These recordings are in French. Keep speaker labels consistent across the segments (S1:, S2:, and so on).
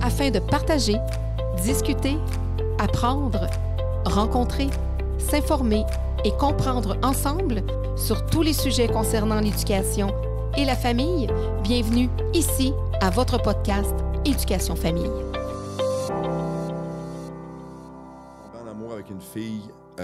S1: afin de partager, discuter, apprendre, rencontrer, s'informer et comprendre ensemble sur tous les sujets concernant l'éducation et la famille. Bienvenue ici à votre podcast Éducation Famille.
S2: En amour avec une fille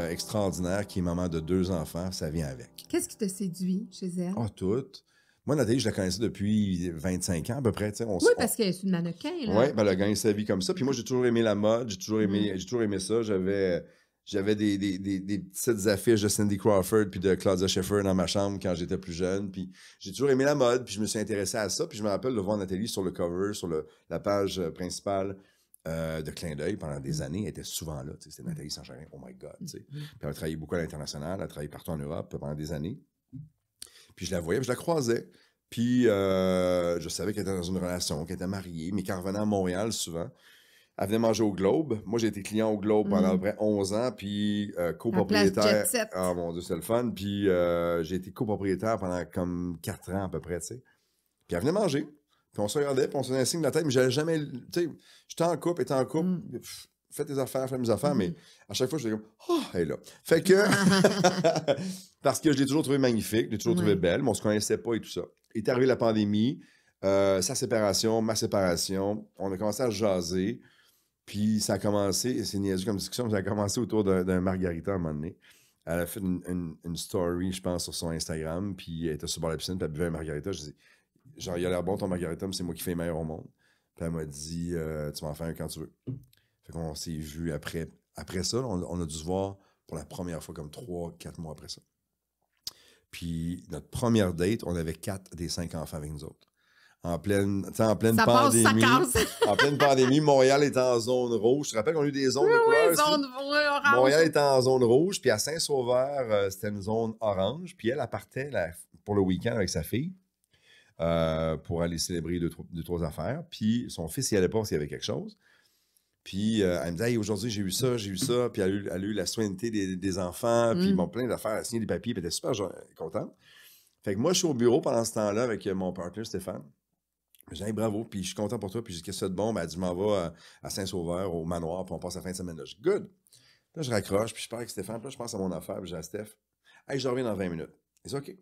S2: extraordinaire qui est maman de 2 enfants, ça vient avec.
S3: Qu'est-ce qui te séduit chez elle?
S2: Ah, toutes. Moi, Nathalie, je la connaissais depuis 25 ans à peu près.
S3: Oui, parce qu'elle est une mannequin.
S2: Oui, ben, elle a gagné sa vie comme ça. Puis moi, j'ai toujours aimé la mode, j'ai toujours aimé ça. J'avais des petites affiches de Cindy Crawford puis de Claudia Schiffer dans ma chambre quand j'étais plus jeune. Puis j'ai toujours aimé la mode, puis je me suis intéressé à ça. Puis je me rappelle de voir Nathalie sur le cover, sur la page principale de Clin d'œil pendant des années. Elle était souvent là. C'était Nathalie Sancharin. Oh my God. Puis elle a travaillé beaucoup à l'international, elle a travaillé partout en Europe pendant des années. Puis je la voyais, puis je la croisais. Puis je savais qu'elle était dans une relation, qu'elle était mariée, mais qu'elle revenait à Montréal souvent. Elle venait manger au Globe. Moi, j'ai été client au Globe pendant à peu près 11 ans, puis copropriétaire. Ah mon Dieu, c'est le fun. Puis j'ai été copropriétaire pendant comme 4 ans à peu près, tu sais. Puis elle venait manger. Puis on se regardait, puis on se donnait un signe de la tête, mais j'allais jamais... Tu sais, j'étais en couple, elle était en couple. Fais tes affaires, fais mes affaires, mais à chaque fois, je disais comme, oh, elle est là. Fait que, parce que je l'ai toujours trouvée magnifique, je l'ai toujours trouvée belle, mais on se connaissait pas et tout ça. Est arrivée la pandémie, sa séparation, ma séparation, on a commencé à jaser, puis ça a commencé, c'est niaiseux comme discussion, mais ça a commencé autour d'un margarita à un moment donné. Elle a fait une story, je pense, sur son Instagram, puis elle était sur le bord de la piscine, puis elle buvait un margarita. Je dis, genre, il a l'air bon ton margarita, mais c'est moi qui fais le meilleur au monde. Puis elle m'a dit, tu m'en fais un quand tu veux. Fait qu'on s'est vu après ça, on a dû se voir pour la première fois comme 3-4 mois après ça. Puis notre première date, on avait 4 des 5 enfants avec nous autres. En pleine pandémie. En pleine pandémie, Montréal était en zone rouge. Je te rappelle qu'on a eu des zones de couleur.
S3: Oui, zone orange.
S2: Montréal était en zone rouge, puis à Saint-Sauveur, c'était une zone orange. Puis elle partait pour le week-end avec sa fille pour aller célébrer 2-3 affaires. Puis son fils y allait pas s'il y avait quelque chose. Puis elle me dit, hey, aujourd'hui, j'ai eu ça. Puis elle a eu la soinneté des enfants. Puis ils m'ont plein d'affaires à signer des papiers. Puis elle était super contente. Fait que moi, je suis au bureau pendant ce temps-là avec mon partenaire Stéphane. J'ai dit, hey, bravo. Puis je suis content pour toi. Puis j'ai dit, qu'est-ce que c'est de bon? Ben, elle dit, je m'en vais à Saint-Sauveur, au manoir. Puis on passe la fin de semaine là. Je dis, good. Puis là, je raccroche. Puis je pars avec Stéphane. Puis là, je pense à mon affaire. Puis j'ai dit à Steph, hey, je reviens dans 20 minutes. Il dit, OK.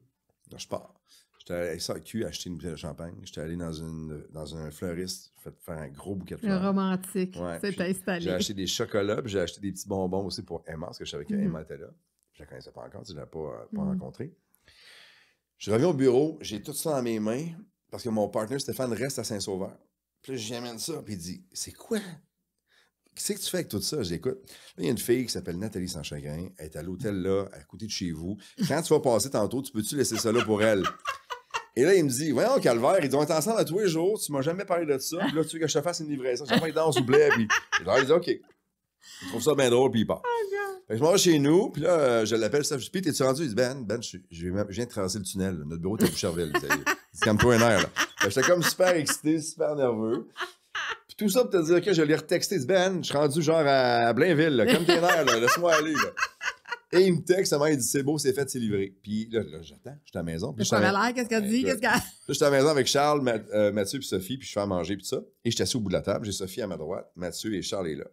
S2: Là, je pars. J'étais allé à SAQ acheter une bouteille de champagne. J'étais allé dans un fleuriste, faire un gros bouquet de fleurs.
S3: Le romantique,
S2: ouais,
S3: c'est installé.
S2: J'ai acheté des chocolats, puis j'ai acheté des petits bonbons aussi pour Emma, parce que je savais qu'Emma était là. Je la connaissais pas encore, je ne l'avais pas rencontrée. Je reviens au bureau, j'ai tout ça dans mes mains, parce que mon partenaire Stéphane reste à Saint-Sauveur. Puis là, j'amène ça, puis il dit, c'est quoi? Qu'est-ce que tu fais avec tout ça? J'écoute. Là, il y a une fille qui s'appelle Nathalie Sanchagrin. Elle est à l'hôtel là, à côté de chez vous. Quand tu vas passer tantôt, tu peux-tu laisser ça là pour elle? Et là, il me dit, voyons, Calvaire, ils ont été ensemble à tous les jours, tu m'as jamais parlé de ça, puis là, tu veux que je te fasse une livraison, j'ai pas été dans, s'il vous plaît, puis il dit, OK. Il trouve ça bien drôle, puis il part. Fait que je m'en vais chez nous, puis là, je l'appelle, ça, je dis, puis t'es-tu rendu? Il dit, Ben, je viens de traverser le tunnel, là. Notre bureau est à Boucherville. Il dit, calme-toi un air, là. J'étais comme super excité, super nerveux. Puis tout ça pour te dire que je l'ai retexté, il dit, Ben, je suis rendu genre à Blainville, là, comme tes nerfs, là, laisse-moi aller, là. Et il me texte, il dit, c'est beau, c'est fait, c'est livré. Puis là j'attends, je suis à la maison.
S3: Qu'est-ce qu'elle dit?
S2: Là, je suis à la maison avec Charles, Mathieu et Sophie, puis je fais à manger, puis ça. Et je suis assis au bout de la table, j'ai Sophie à ma droite, Mathieu et Charles est là.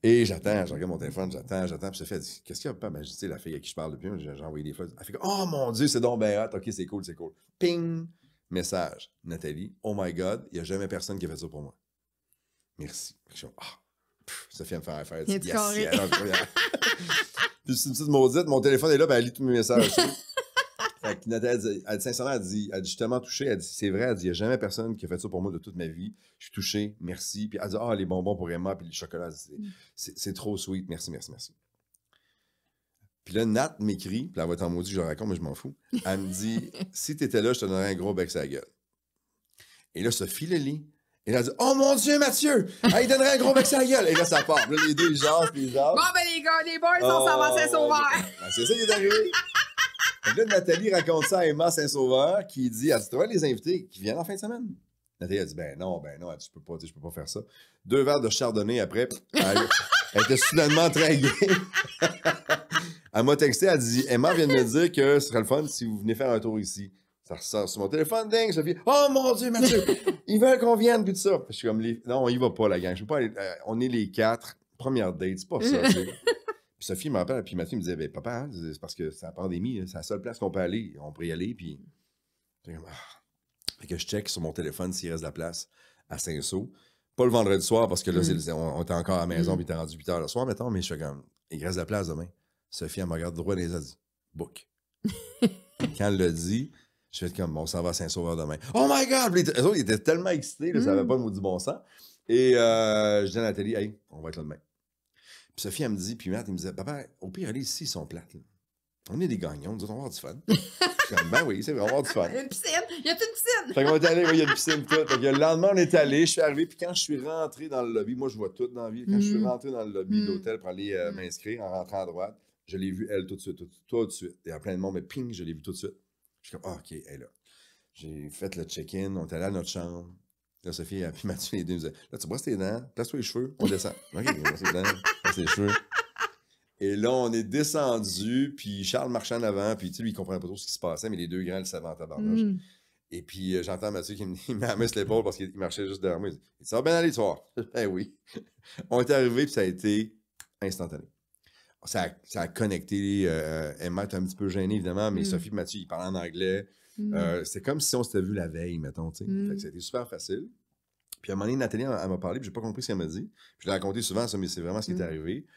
S2: Et j'attends, je regarde mon téléphone, j'attends, puis Sophie, elle dit, qu'est-ce qu'il y a, papa? Ben, je dis, la fille à qui je parle depuis, j'ai envoyé des fleurs. Elle fait, oh mon Dieu, c'est donc bien hot, ok, c'est cool. Ping! Message, Nathalie, oh my God, il n'y a jamais personne qui a fait ça pour moi. Merci. Sophie va me faire affaire. Yes, puis c'est une petite maudite, mon téléphone est là, ben elle lit tous mes messages. Fait que Nathalie, elle dit sincèrement, elle dit, je suis tellement touché, elle dit, c'est vrai, elle dit, il n'y a jamais personne qui a fait ça pour moi de toute ma vie. Je suis touché, merci. Puis elle dit, les bonbons pour Emma, puis le chocolat, c'est trop sweet, merci. Puis là, Nat m'écrit, puis elle va être en maudit, je le raconte, mais je m'en fous. Elle me dit, si t'étais là, je te donnerais un gros bec sur la gueule. Et là, Sophie le lit. Et là, elle dit, oh mon Dieu, Mathieu! Il donnerait un gros bec sur la gueule! Et là, ça part. Là, les deux, ils jasent, puis ils jasent.
S3: Bon, ben, les gars, les boys, on s'en va à Saint-Sauveur.
S2: Ben, c'est ça qui est arrivé. Et là, Nathalie raconte ça à Emma Saint-Sauveur, qui dit, elle dit, tu vois les invités qui viennent en fin de semaine? Nathalie, elle dit, ben non, elle dit, je peux pas faire ça. 2 verres de chardonnay après, elle était soudainement très gaie. Elle m'a texté, elle dit, Emma vient de me dire que ce serait le fun si vous venez faire un tour ici. Ça ressort sur mon téléphone, dingue, Sophie. Oh mon Dieu, Mathieu, ils veulent qu'on vienne, puis tout ça. Puis je suis comme, non, on y va pas, la gang. Je peux pas aller, on est les 4, première date, c'est pas ça, tu sais. Puis Sophie m'appelle, puis Mathieu me disait, ben papa, hein, c'est parce que c'est la pandémie, c'est la seule place qu'on peut aller, on pourrait y aller, puis. Comme, Fait que je check sur mon téléphone s'il reste de la place à Saint-Saul. Pas le vendredi soir, parce que là, on était encore à la maison, puis il était rendu 8 h le soir, mettons, mais je suis comme, il reste de la place demain. Sophie, elle me regarde droit dans les yeux, elle dit, book. Quand elle l'a dit, je fais comme, on s'en va à Saint-Sauveur demain. Oh my God! Les autres, ils étaient tellement excités, là, ça n'avait pas de maudit bon sens. Et je dis à Nathalie, hey, on va être là demain. Puis Sophie, elle me dit, puis Matt, il me disait, papa, au pire, allez ici, ils sont plates. Là. On est des gagnants, on va avoir du fun. Je suis comme, ben oui, c'est vrai, on va avoir du fun.
S3: Il y a une piscine! Il y a une piscine!
S2: Fait qu'on est allé, il y a une piscine, tout. Fait que le lendemain, on est allé, je suis arrivé, puis quand je suis rentré dans le lobby, moi, je vois tout dans la vie. Quand je suis rentré dans le lobby de l'hôtel pour aller m'inscrire, en rentrant à droite, je l'ai vue, elle, tout de suite, tout de suite. Il y a plein de monde, mais ping, je l'ai vue tout de suite. Je suis comme, OK, elle est là. J'ai fait le check-in, on est allé à notre chambre. Là, Sophie, puis Mathieu, les deux, nous disaient, là, tu brosses tes dents, place-toi les cheveux, on descend. OK, on brosse les dents, place les cheveux. Et là, on est descendu, puis Charles marchait en avant, puis tu sais, lui, il comprenait pas trop ce qui se passait, mais les deux grands le savaient en tabarnouche. Et puis, j'entends Mathieu qui me met la main sur l'épaule parce qu'il marchait juste derrière moi. Il dit, ça va bien aller, tu vois. Ben oui. On est arrivé, puis ça a été instantané. Ça a connecté. Emma était un petit peu gênée, évidemment, mais Sophie et Mathieu, ils parlaient en anglais. C'est comme si on s'était vu la veille, mettons, tu sais. Fait que ça a été super facile. Puis à un moment donné, Nathalie, elle m'a parlé, puis j'ai pas compris ce qu'elle m'a dit. Puis je l'ai raconté souvent, ça, mais c'est vraiment ce qui est arrivé.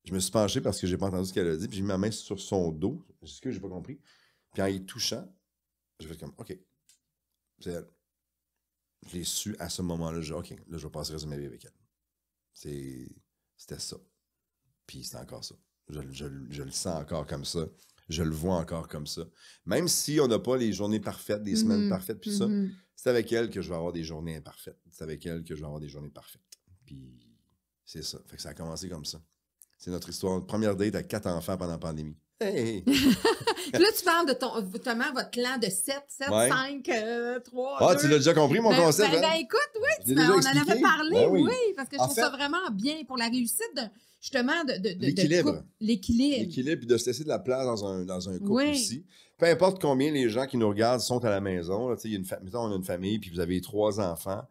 S2: Je me suis penché parce que j'ai pas entendu ce qu'elle a dit, puis j'ai mis ma main sur son dos. C'est ce que j'ai pas compris. Puis en y touchant, j'ai fait comme, OK, c'est elle. Je l'ai su à ce moment-là. J'ai dit, OK, là, je vais passer le reste de ma vie avec elle. C'était ça. Puis c'était encore ça. Je le sens encore comme ça. Je le vois encore comme ça. Même si on n'a pas les journées parfaites, des semaines parfaites, puis ça, c'est avec elle que je vais avoir des journées imparfaites. C'est avec elle que je vais avoir des journées parfaites. Puis c'est ça. Fait que ça a commencé comme ça. C'est notre histoire. Première date avec 4 enfants pendant la pandémie. Hey!
S3: Là, tu parles de justement votre clan de 7, 5, 3,
S2: Ah,
S3: 2.
S2: tu l'as déjà compris, mon concept?
S3: Ben, écoute, oui, on en avait parlé, oui, parce que je trouve ça vraiment bien pour la réussite justement de
S2: l'équilibre.
S3: L'équilibre.
S2: L'équilibre, puis de se laisser de la place dans un couple aussi. Peu importe combien les gens qui nous regardent sont à la maison, là, mettons, on a une famille, puis vous avez 3 enfants,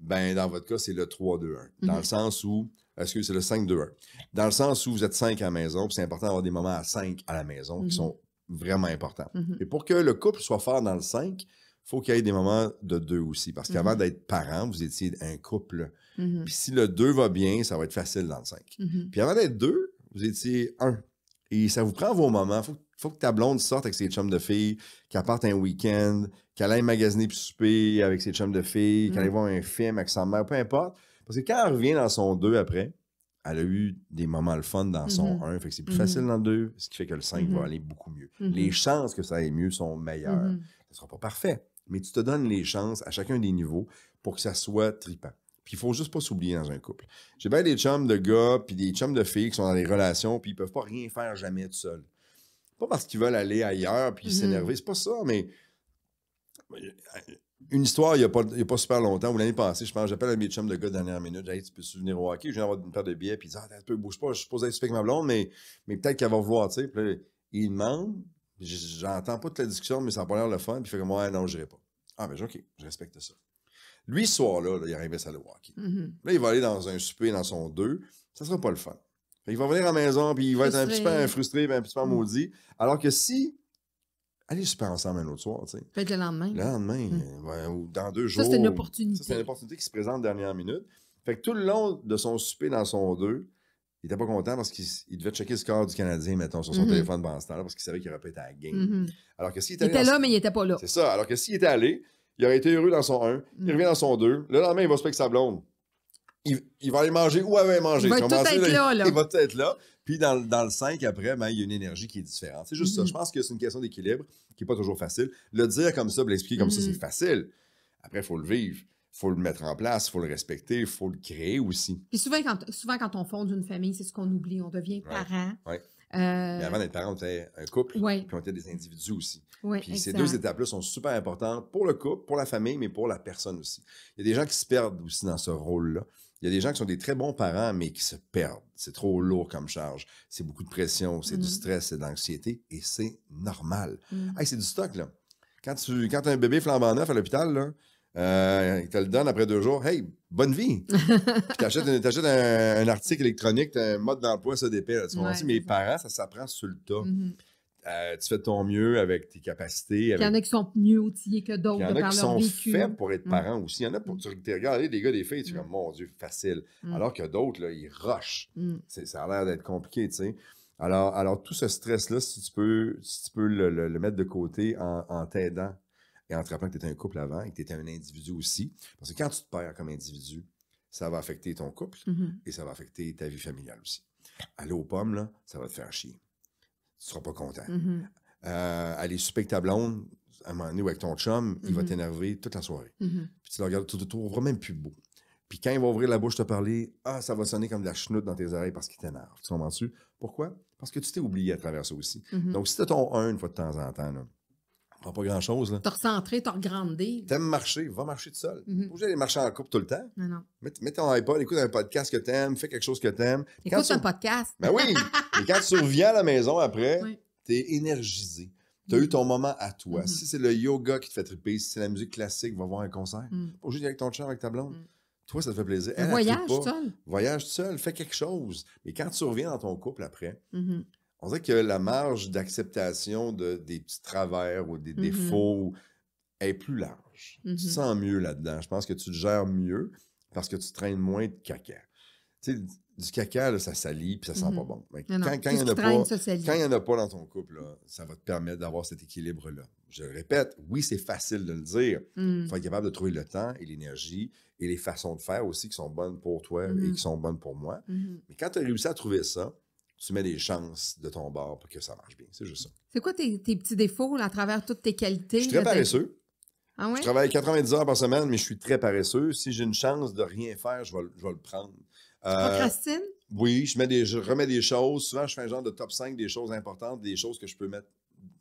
S2: ben dans votre cas, c'est le 3-2-1. Dans le sens où, c'est le 5-2-1. Dans le sens où vous êtes 5 à la maison, puis c'est important d'avoir des moments à 5 à la maison qui sont vraiment importants. Et pour que le couple soit fort dans le 5, il faut qu'il y ait des moments de 2 aussi. Parce qu'avant d'être parents, vous étiez un couple. Puis si le 2 va bien, ça va être facile dans le 5. Puis avant d'être 2, vous étiez 1. Et ça vous prend vos moments. Faut que ta blonde sorte avec ses chums de filles, qu'elle parte un week-end, qu'elle aille magasiner puis souper avec ses chums de filles, qu'elle aille voir un film avec sa mère, peu importe. Parce que quand elle revient dans son 2 après, elle a eu des moments le fun dans son 1. Fait que c'est plus facile dans le 2, ce qui fait que le 5 va aller beaucoup mieux. Les chances que ça aille mieux sont meilleures. Ça ne sera pas parfait, mais tu te donnes les chances à chacun des niveaux pour que ça soit trippant. Puis il faut juste pas s'oublier dans un couple. J'ai bien des chums de gars puis des chums de filles qui sont dans des relations puis ils peuvent pas rien faire jamais tout seuls. Pas parce qu'ils veulent aller ailleurs puis s'énerver, c'est pas ça, mais une histoire, il n'y a pas super longtemps, ou l'année passée, je pense, j'appelle un de mes chums de gars de dernière minute, hey, tu peux venir au hockey, je viens d'avoir une paire de billets, puis il dit, ah, tu peux, bouge pas, je suis supposé être super avec ma blonde, mais peut-être qu'elle va vouloir, tu sais. Puis là, il demande, j'entends pas toute la discussion, mais ça n'a pas l'air le fun, puis il fait comme, ouais, non, je n'irai pas. Ah, ben, OK, je respecte ça. Lui, ce soir-là, il arrivait à aller au hockey. Là, il va aller dans un souper dans son 2, ça sera pas le fun. Il va venir à la maison, puis il va être un petit peu frustré, un petit peu maudit, alors que si allez super ensemble un autre soir, tu sais.
S3: Peut-être le lendemain.
S2: Le lendemain, ou dans 2 jours.
S3: Ça, c'est une opportunité.
S2: Ça, c'est une opportunité qui se présente dernière minute. Fait que tout le long de son souper dans son 2, il était pas content parce qu'il devait checker le score du Canadien, mettons, sur son téléphone pendant ce temps-là, parce qu'il savait qu'il aurait pas été à la game. Alors que s'il était
S3: il était là, mais il était pas là.
S2: C'est ça. Alors que s'il était allé, il aurait été heureux dans son 1, il revient dans son 2, le lendemain, il va se avec sa blonde. Il va aller manger où elle va manger.
S3: Il va tout être là.
S2: Il va tout être là. Puis dans le 5, après, ben, il y a une énergie qui est différente. C'est juste ça. Je pense que c'est une question d'équilibre qui n'est pas toujours facile. Le dire comme ça, l'expliquer comme ça, c'est facile. Après, il faut le vivre. Il faut le mettre en place, il faut le respecter, il faut le créer aussi.
S3: Puis souvent, quand on fonde une famille, c'est ce qu'on oublie. On devient parent.
S2: Oui. Mais avant d'être parent, on était un couple, puis on était des individus aussi. Puis ces 2 étapes-là sont super importantes pour le couple, pour la famille, mais pour la personne aussi. Il y a des gens qui se perdent aussi dans ce rôle-là. Il y a des gens qui sont des très bons parents, mais qui se perdent. C'est trop lourd comme charge. C'est beaucoup de pression, c'est du stress, c'est de l'anxiété, et c'est normal. Hey, c'est du stock, là. Quand tu as un bébé flambant neuf à l'hôpital, là, il te le donne après 2 jours. Hey, bonne vie! Puis t'achètes un article électronique, t'as un mode d'emploi, ça dépend. Tu comprends? Mes parents, ça s'apprend sur le tas. Tu fais de ton mieux avec tes capacités. Il
S3: y en a qui sont mieux outillés que d'autres.
S2: Il y en a qui sont faits pour être parents aussi. Il y en a pour tu regardes les gars, des filles, tu es comme, mon Dieu, facile. Alors que d'autres, là, ils rushent. Ça a l'air d'être compliqué, tu sais. Alors, tout ce stress-là, si tu peux le mettre de côté en t'aidant et en te rappelant que tu étais un couple avant et que tu étais un individu aussi. Parce que quand tu te perds comme individu, ça va affecter ton couple et ça va affecter ta vie familiale aussi. Aller aux pommes, là, ça va te faire chier. Tu ne seras pas content. Aller souper avec ta blonde, à un moment donné, ou avec ton chum, il va t'énerver toute la soirée. Puis tu le regardes, tu ne te trouveras même plus beau. Puis quand il va ouvrir la bouche te parler, ça va sonner comme de la chenoute dans tes oreilles parce qu'il t'énerve. Tu comprends-tu? Pourquoi? Parce que tu t'es oublié à travers ça aussi. Donc, si tu as ton 1 une fois de temps en temps, là, prends pas grand-chose.
S3: T'as recentré, t'as regrandé.
S2: T'aimes marcher, va marcher tout seul. Faut que aller marcher en couple tout le temps.
S3: Non.
S2: Mets ton iPod, écoute un podcast que t'aimes, fais quelque chose que t'aimes.
S3: Écoute un podcast.
S2: Ben oui! Et quand tu reviens à la maison après, t'es énergisé. T'as eu ton moment à toi. Si c'est le yoga qui te fait triper, si c'est la musique classique, va voir un concert. Pas juste avec ton chum, avec ta blonde. Toi, ça te fait plaisir.
S3: Voyage seul.
S2: Voyage seul, fais quelque chose. Mais quand tu reviens dans ton couple après, on dirait que la marge d'acceptation des petits travers ou des défauts est plus large. Tu te sens mieux là-dedans. Je pense que tu te gères mieux parce que tu traînes moins de caca. Tu sais, du caca, là, ça salit puis ça sent pas bon. Quand il n'y en a pas dans ton couple, là, ça va te permettre d'avoir cet équilibre-là. Je le répète, oui, c'est facile de le dire. Il faut être capable de trouver le temps et l'énergie et les façons de faire aussi qui sont bonnes pour toi et qui sont bonnes pour moi. Mais quand tu as réussi à trouver ça, tu mets des chances de ton bord pour que ça marche bien. C'est juste ça.
S3: C'est quoi tes petits défauts là, à travers toutes tes qualités?
S2: Je suis très paresseux.
S3: Ah ouais?
S2: Je travaille 90 heures par semaine, mais je suis très paresseux. Si j'ai une chance de rien faire, je vais le prendre.
S3: Tu procrastines?
S2: Oui, je remets des choses. Souvent, je fais un genre de top 5 des choses importantes, des choses que je peux mettre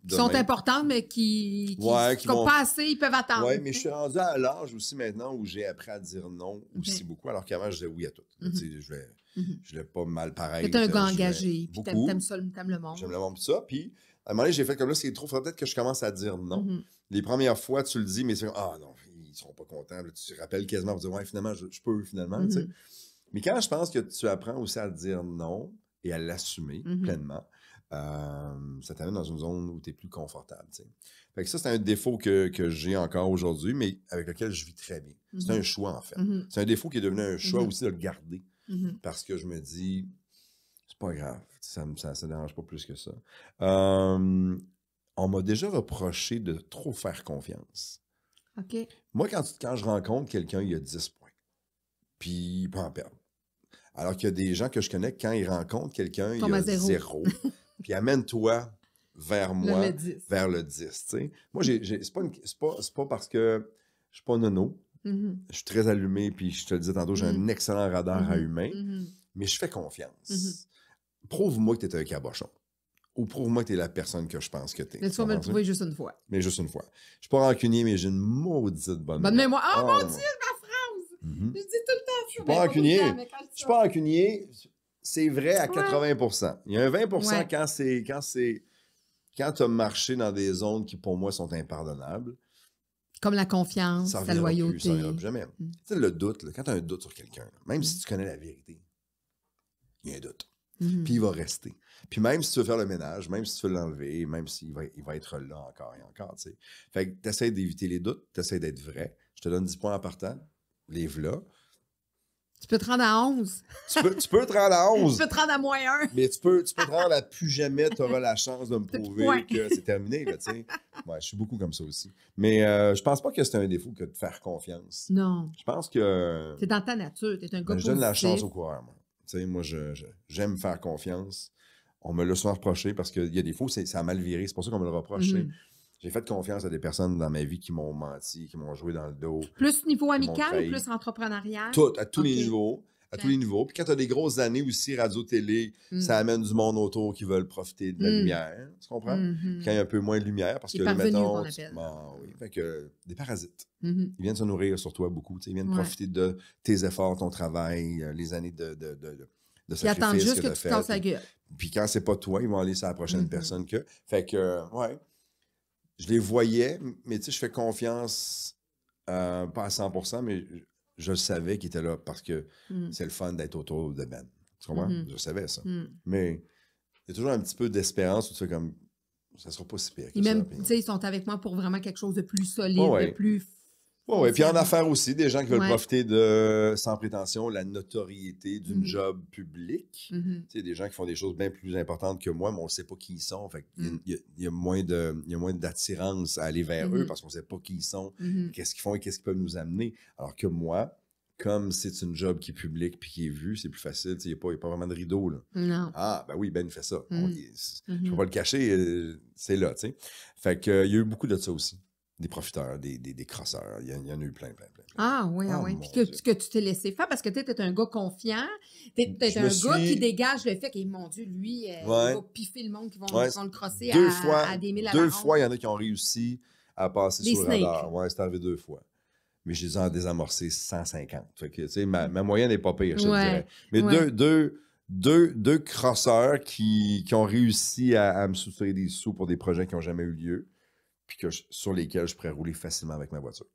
S3: qui sont importantes, mais qui vont pas assez, ils peuvent attendre.
S2: Oui, mais je suis rendu à l'âge aussi maintenant où j'ai appris à dire non aussi beaucoup, alors qu'avant, je disais oui à tout. Je voulais pas mal pareil.
S3: Tu es un gars engagé, puis t'aimes ça, t'aimes le monde.
S2: J'aime le monde, puis ça. Puis, à un moment donné, j'ai fait comme là, c'est trop, il faudrait peut-être que je commence à dire non. Les premières fois, tu le dis, mais c'est non, ils seront pas contents. Là, tu te rappelles quasiment pour dire, ouais, finalement, je peux, finalement, tu sais. Mais quand je pense que tu apprends aussi à dire non et à l'assumer pleinement, ça t'amène dans une zone où tu es plus confortable. T'sais. Fait que ça, c'est un défaut que j'ai encore aujourd'hui, mais avec lequel je vis très bien. C'est un choix, en fait. C'est un défaut qui est devenu un choix aussi de le garder. Parce que je me dis, c'est pas grave, ça dérange pas plus que ça. On m'a déjà reproché de trop faire confiance.
S3: OK.
S2: Moi, quand je rencontre quelqu'un, il y a 10 points. Puis il peut en perdre. Alors qu'il y a des gens que je connais, quand ils rencontrent quelqu'un, il y a 0. Puis amène-toi vers moi, vers le 10. T'sais. Moi, c'est pas parce que je suis pas nono. Je suis très allumé, puis je te le disais tantôt, j'ai un excellent radar à humain, mais je fais confiance. Prouve-moi que tu es un cabochon. Ou prouve-moi que tu es la personne que je pense que tu es.
S3: Mais tu vas me le prouver juste une fois.
S2: Mais juste une fois. Je suis pas rancunier, mais j'ai une maudite bonne
S3: mémoire. Oh mon Dieu, ma phrase! Je dis tout le temps ça.
S2: Je suis pas rancunier. Je suis pas rancunier. C'est vrai à 80%. Il y a un 20% quand tu as marché dans des zones qui, pour moi, sont impardonnables.
S3: Comme la confiance, la loyauté.
S2: Ça ne reviendra plus jamais. Tu sais, le doute, là, quand tu as un doute sur quelqu'un, même si tu connais la vérité, il y a un doute. Puis il va rester. Puis même si tu veux faire le ménage, même si tu veux l'enlever, même s'il va être là encore et encore, tu sais. Fait que tu essaies d'éviter les doutes, tu essaies d'être vrai. Je te donne 10 points en partant. Les v'là.
S3: Tu peux te rendre à 11.
S2: Tu peux te rendre à 11.
S3: Tu peux te rendre à -1.
S2: Mais tu peux te rendre à plus jamais, tu auras la chance de me prouver que c'est terminé, là, tu sais. Ouais, je suis beaucoup comme ça aussi. Mais je pense pas que c'est un défaut que de faire confiance.
S3: Non.
S2: Je pense que...
S3: C'est dans ta nature, tu es un gars
S2: je donne la chance au coureur, moi. Tu sais, moi, j'aime faire confiance. On me l'a souvent reproché parce qu'il y a des fois, ça a mal viré. C'est pour ça qu'on me le reproche. J'ai fait confiance à des personnes dans ma vie qui m'ont menti, qui m'ont joué dans le dos.
S3: Plus niveau amical ou plus entrepreneurial?
S2: Tout, à tous les niveaux. À tous les niveaux. Puis quand tu as des grosses années aussi, radio-télé, ça amène du monde autour qui veulent profiter de la lumière. Tu comprends? Quand il y a un peu moins de lumière, parce que, mettons... oui, fait que des parasites. Ils viennent se nourrir sur toi beaucoup. Ils viennent profiter de tes efforts, ton travail, les années de sacrifice.
S3: Ils attendent juste que tu te casses la gueule.
S2: Puis quand c'est pas toi, ils vont aller sur la prochaine personne que... Fait que, ouais... je les voyais, mais tu sais, je fais confiance, pas à 100%, mais je le savais qu'ils étaient là parce que c'est le fun d'être autour de Ben. Tu comprends? Je savais ça. Mais il y a toujours un petit peu d'espérance où tu fais comme, ça sera pas si pire que
S3: même, tu sais, ils sont avec moi pour vraiment quelque chose de plus solide, de plus...
S2: Oui, puis en affaires aussi, des gens qui veulent profiter de, sans prétention, la notoriété d'une job publique. Tu sais, des gens qui font des choses bien plus importantes que moi, mais on ne sait pas qui ils sont. Fait il y a moins d'attirance à aller vers eux parce qu'on ne sait pas qui ils sont, qu'est-ce qu'ils font et qu'est-ce qu'ils peuvent nous amener. Alors que moi, comme c'est une job qui est publique puis qui est vue, c'est plus facile. Il n'y a pas vraiment de rideau. Là.
S3: Non.
S2: Ah, ben oui, Ben fait ça. Je ne peux pas le cacher, c'est là. T'sais. Fait qu'il y a eu beaucoup de ça aussi. Des profiteurs, des crosseurs. Il y en a eu plein.
S3: Ah oui, Puis que tu t'es laissé faire parce que tu es un gars confiant. Tu es un gars qui dégage le fait que, mon Dieu, lui, il va piffer le monde qui vont le crosser à des milles à la ronde.
S2: 2 fois, il y en a qui ont réussi à passer sur le radar. Oui, c'est arrivé 2 fois. Mais je les ai en désamorcé 150. Fait que, tu sais, ma moyenne n'est pas pire, je te dirais. Mais deux crosseurs qui ont réussi à me soutirer des sous pour des projets qui n'ont jamais eu lieu. Puis sur lesquels je pourrais rouler facilement avec ma voiture.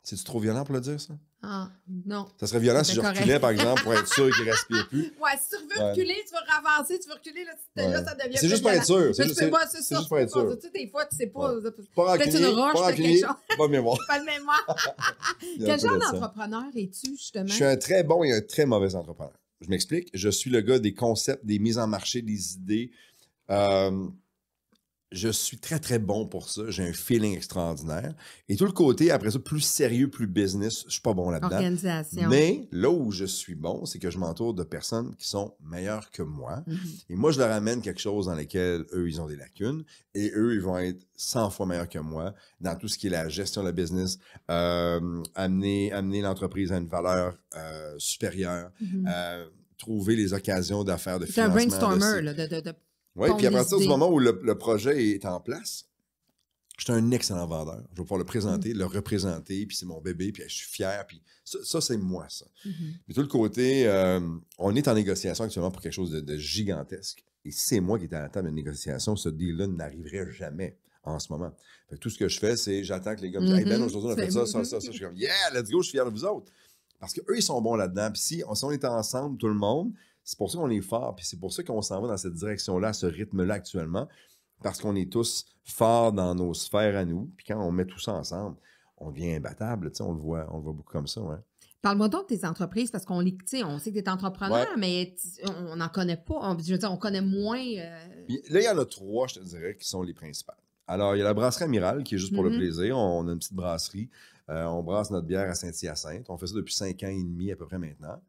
S2: C'est-tu trop violent pour le dire, ça?
S3: Ah, non.
S2: Ça serait violent si je reculais, par exemple, pour être sûr qu'il ne respire plus.
S3: Ouais, si tu veux reculer, tu veux avancer, tu veux reculer, là ça devient
S2: c'est juste pour être sûr.
S3: C'est juste
S2: pour être sûr.
S3: Tu sais, des fois, tu sais pas.
S2: Pas
S3: peut-être une roche, peut-être quelque chose.
S2: Pas de mémoire.
S3: Pas de mémoire. Quel genre d'entrepreneur es-tu, justement?
S2: Je suis un très bon et un très mauvais entrepreneur. Je m'explique. Je suis le gars des concepts, des mises en marché, des idées. Je suis très, très bon pour ça. J'ai un feeling extraordinaire. Et tout le côté, après ça, plus sérieux, plus business, je suis pas bon là-dedans.
S3: Organisation.
S2: Mais là où je suis bon, c'est que je m'entoure de personnes qui sont meilleures que moi. Et moi, je leur amène quelque chose dans lequel eux, ils ont des lacunes. Et eux, ils vont être 100 fois meilleurs que moi dans tout ce qui est la gestion de la business, amener l'entreprise à une valeur supérieure, trouver les occasions d'affaires, de financement.
S3: C'est un brainstormer, là,
S2: oui, puis à partir du moment où le projet est en place, je suis un excellent vendeur. Je vais pouvoir le présenter, le représenter, puis c'est mon bébé, puis je suis fier, puis ça c'est moi, ça. Mais tout le côté, on est en négociation actuellement pour quelque chose de gigantesque, et c'est moi qui est à la table de négociation, ce deal-là n'arriverait jamais en ce moment. Fait que tout ce que je fais, c'est j'attends que les gars me disent « Hey Ben, aujourd'hui, on a fait ça. » Je suis comme « Yeah, let's go, je suis fier de vous autres. » Parce qu'eux, ils sont bons là-dedans, puis si on est ensemble, tout le monde, c'est pour ça qu'on est fort, puis c'est pour ça qu'on s'en va dans cette direction-là, à ce rythme-là actuellement, parce qu'on est tous forts dans nos sphères à nous, puis quand on met tout ça ensemble, on devient imbattable, tu sais, on le voit beaucoup comme ça, ouais.
S3: Parle-moi donc de tes entreprises, parce qu'on on sait que tu es entrepreneur, mais on n'en connaît pas, je veux dire, on connaît moins... Là,
S2: il y en a 3, je te dirais, qui sont les principales. Alors, il y a la brasserie Amiral, qui est juste pour le plaisir, on a une petite brasserie, on brasse notre bière à Saint-Hyacinthe, on fait ça depuis 5 ans et demi à peu près maintenant.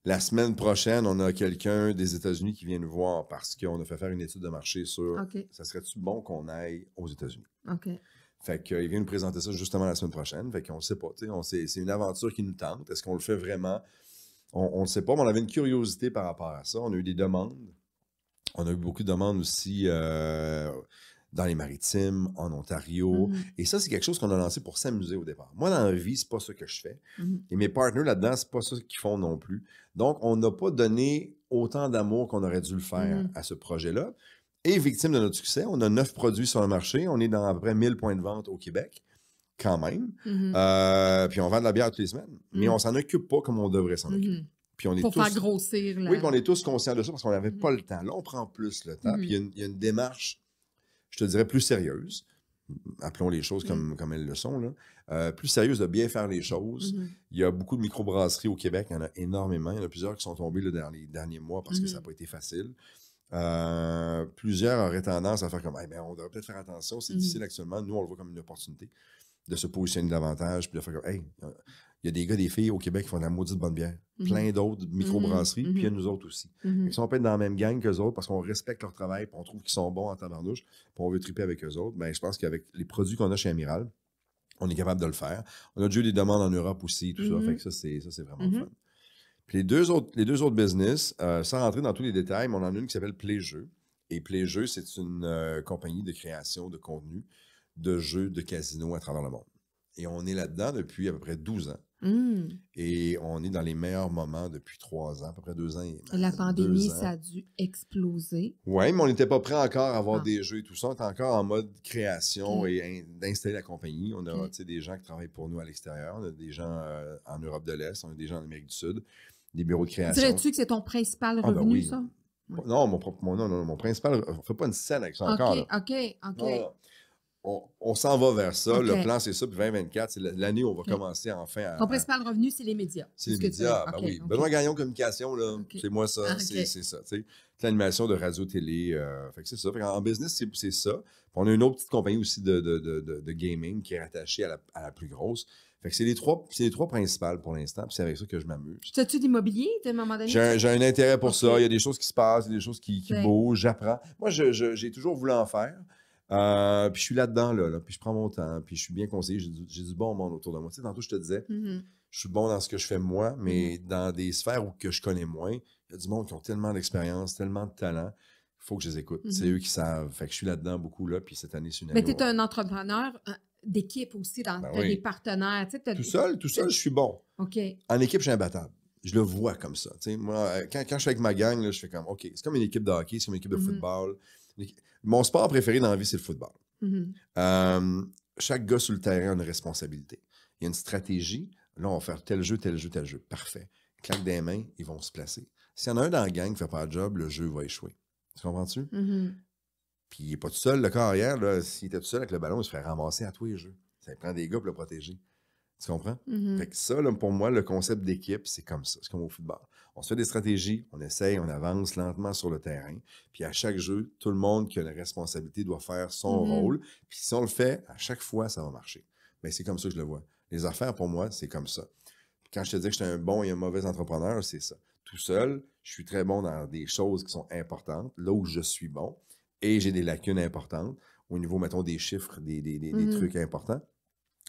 S2: La semaine prochaine, on a quelqu'un des États-Unis qui vient nous voir parce qu'on a fait faire une étude de marché sur ça serait-tu bon qu'on aille aux États-Unis? Fait qu'il vient nous présenter ça justement la semaine prochaine. Fait qu'on ne sait pas. C'est une aventure qui nous tente. Est-ce qu'on le fait vraiment? On ne sait pas, mais on avait une curiosité par rapport à ça. On a eu des demandes. On a eu beaucoup de demandes aussi dans les Maritimes, en Ontario. Et ça, c'est quelque chose qu'on a lancé pour s'amuser au départ. Moi, dans la vie, c'est pas ça que je fais. Et mes partenaires là-dedans, c'est pas ça qu'ils font non plus. Donc, on n'a pas donné autant d'amour qu'on aurait dû le faire à ce projet-là. Et victime de notre succès, on a 9 produits sur le marché. On est dans à peu près 1000 points de vente au Québec, quand même. Puis on vend de la bière toutes les semaines. Mais on s'en occupe pas comme on devrait s'en occuper. Puis on est
S3: pour faire grossir.
S2: Oui, puis on est tous conscients de ça parce qu'on n'avait pas le temps. Là, on prend plus le temps. Puis il y a une démarche, je te dirais, plus sérieuse. Appelons les choses comme elles le sont, là. Plus sérieuse de bien faire les choses. Il y a beaucoup de microbrasseries au Québec. Il y en a énormément. Il y en a plusieurs qui sont tombés là, dans les derniers mois parce que ça n'a pas été facile. Plusieurs auraient tendance à faire comme on devrait peut-être faire attention, c'est difficile actuellement. Nous, on le voit comme une opportunité de se positionner davantage, puis de faire comme il y a des gars, des filles au Québec qui font de la maudite bonne bière. Plein d'autres microbrasseries, puis il y a nous autres aussi. Ils sont peut-être dans la même gang qu'eux autres parce qu'on respecte leur travail, puis on trouve qu'ils sont bons en tabarnouche, puis on veut triper avec eux autres. Ben, je pense qu'avec les produits qu'on a chez Amiral, on est capable de le faire. On a déjà eu des demandes en Europe aussi, tout ça. Fait que ça, c'est vraiment fun. Puis les deux autres business, sans rentrer dans tous les détails, mais on en a une qui s'appelle Playjeux. Et Playjeux, c'est une compagnie de création de contenu, de jeux de casino à travers le monde. Et on est là-dedans depuis à peu près 12 ans. Et on est dans les meilleurs moments depuis 3 ans, à peu près 2 ans.
S3: La pandémie, ça a dû exploser.
S2: Oui, mais on n'était pas prêt encore à avoir des jeux et tout ça. On était encore en mode création et d'installer la compagnie. On a des gens qui travaillent pour nous à l'extérieur. On a des gens en Europe de l'Est, on a des gens en Amérique du Sud, des bureaux de création.
S3: Dirais-tu que c'est ton principal revenu, ça?
S2: Ouais. Non, mon principal, on ne fait pas une scène avec ça encore.
S3: OK.
S2: Non. On s'en va vers ça. Le plan, c'est ça. Puis 2024, c'est l'année où on va commencer enfin à...
S3: Ton principal revenu, c'est les médias.
S2: C'est les médias, oui. Benoît Gagnon Communication, là, c'est moi ça, c'est ça. L'animation de radio-télé, fait que c'est ça. Fait en business, c'est ça. Puis on a une autre petite compagnie aussi de gaming qui est rattachée à la plus grosse. Fait que c'est les trois principales pour l'instant, puis c'est avec ça que je m'amuse.
S3: Tu as-tu d'immobilier à un moment donné?
S2: J'ai un intérêt pour ça. Il y a des choses qui se passent, il y a des choses qui bougent, j'apprends. Moi, j'ai toujours voulu en faire. Puis je suis là-dedans, là, puis je prends mon temps, puis je suis bien conseillé. J'ai du bon monde autour de moi. Tu sais, tantôt, je te disais, je suis bon dans ce que je fais moi, mais dans des sphères que je connais moins, il y a du monde qui ont tellement d'expérience, tellement de talent. Il faut que je les écoute. C'est eux qui savent. Fait que je suis là-dedans beaucoup, là, puis cette année, c'est une année.
S3: Mais tu es un entrepreneur d'équipe aussi, tu as des partenaires. Tu sais,
S2: tout seul, je suis bon.
S3: OK.
S2: En équipe, je suis imbattable. Je le vois comme ça. Tu sais, moi, quand je suis avec ma gang, là, je fais comme, OK, c'est comme une équipe de hockey, c'est comme une équipe de football. Mon sport préféré dans la vie, c'est le football. Chaque gars sur le terrain a une responsabilité. Il y a une stratégie. Là, on va faire tel jeu, tel jeu, tel jeu. Parfait. Claque des mains, ils vont se placer. S'il y en a un dans la gang qui ne fait pas le job, le jeu va échouer. Tu comprends-tu? Puis il n'est pas tout seul, le carrière. S'il était tout seul avec le ballon, il se ferait ramasser à tous les jeux. Ça prend des gars pour le protéger. Tu comprends? Fait que ça, là, pour moi, le concept d'équipe, c'est comme ça. C'est comme au football. On se fait des stratégies, on essaye, on avance lentement sur le terrain. Puis à chaque jeu, tout le monde qui a la responsabilité doit faire son rôle. Puis si on le fait, à chaque fois, ça va marcher. Mais c'est comme ça que je le vois. Les affaires, pour moi, c'est comme ça. Puis quand je te dis que je suis un bon et un mauvais entrepreneur, c'est ça. Tout seul, je suis très bon dans des choses qui sont importantes, là où je suis bon. Et j'ai des lacunes importantes au niveau, mettons, des chiffres, des trucs importants.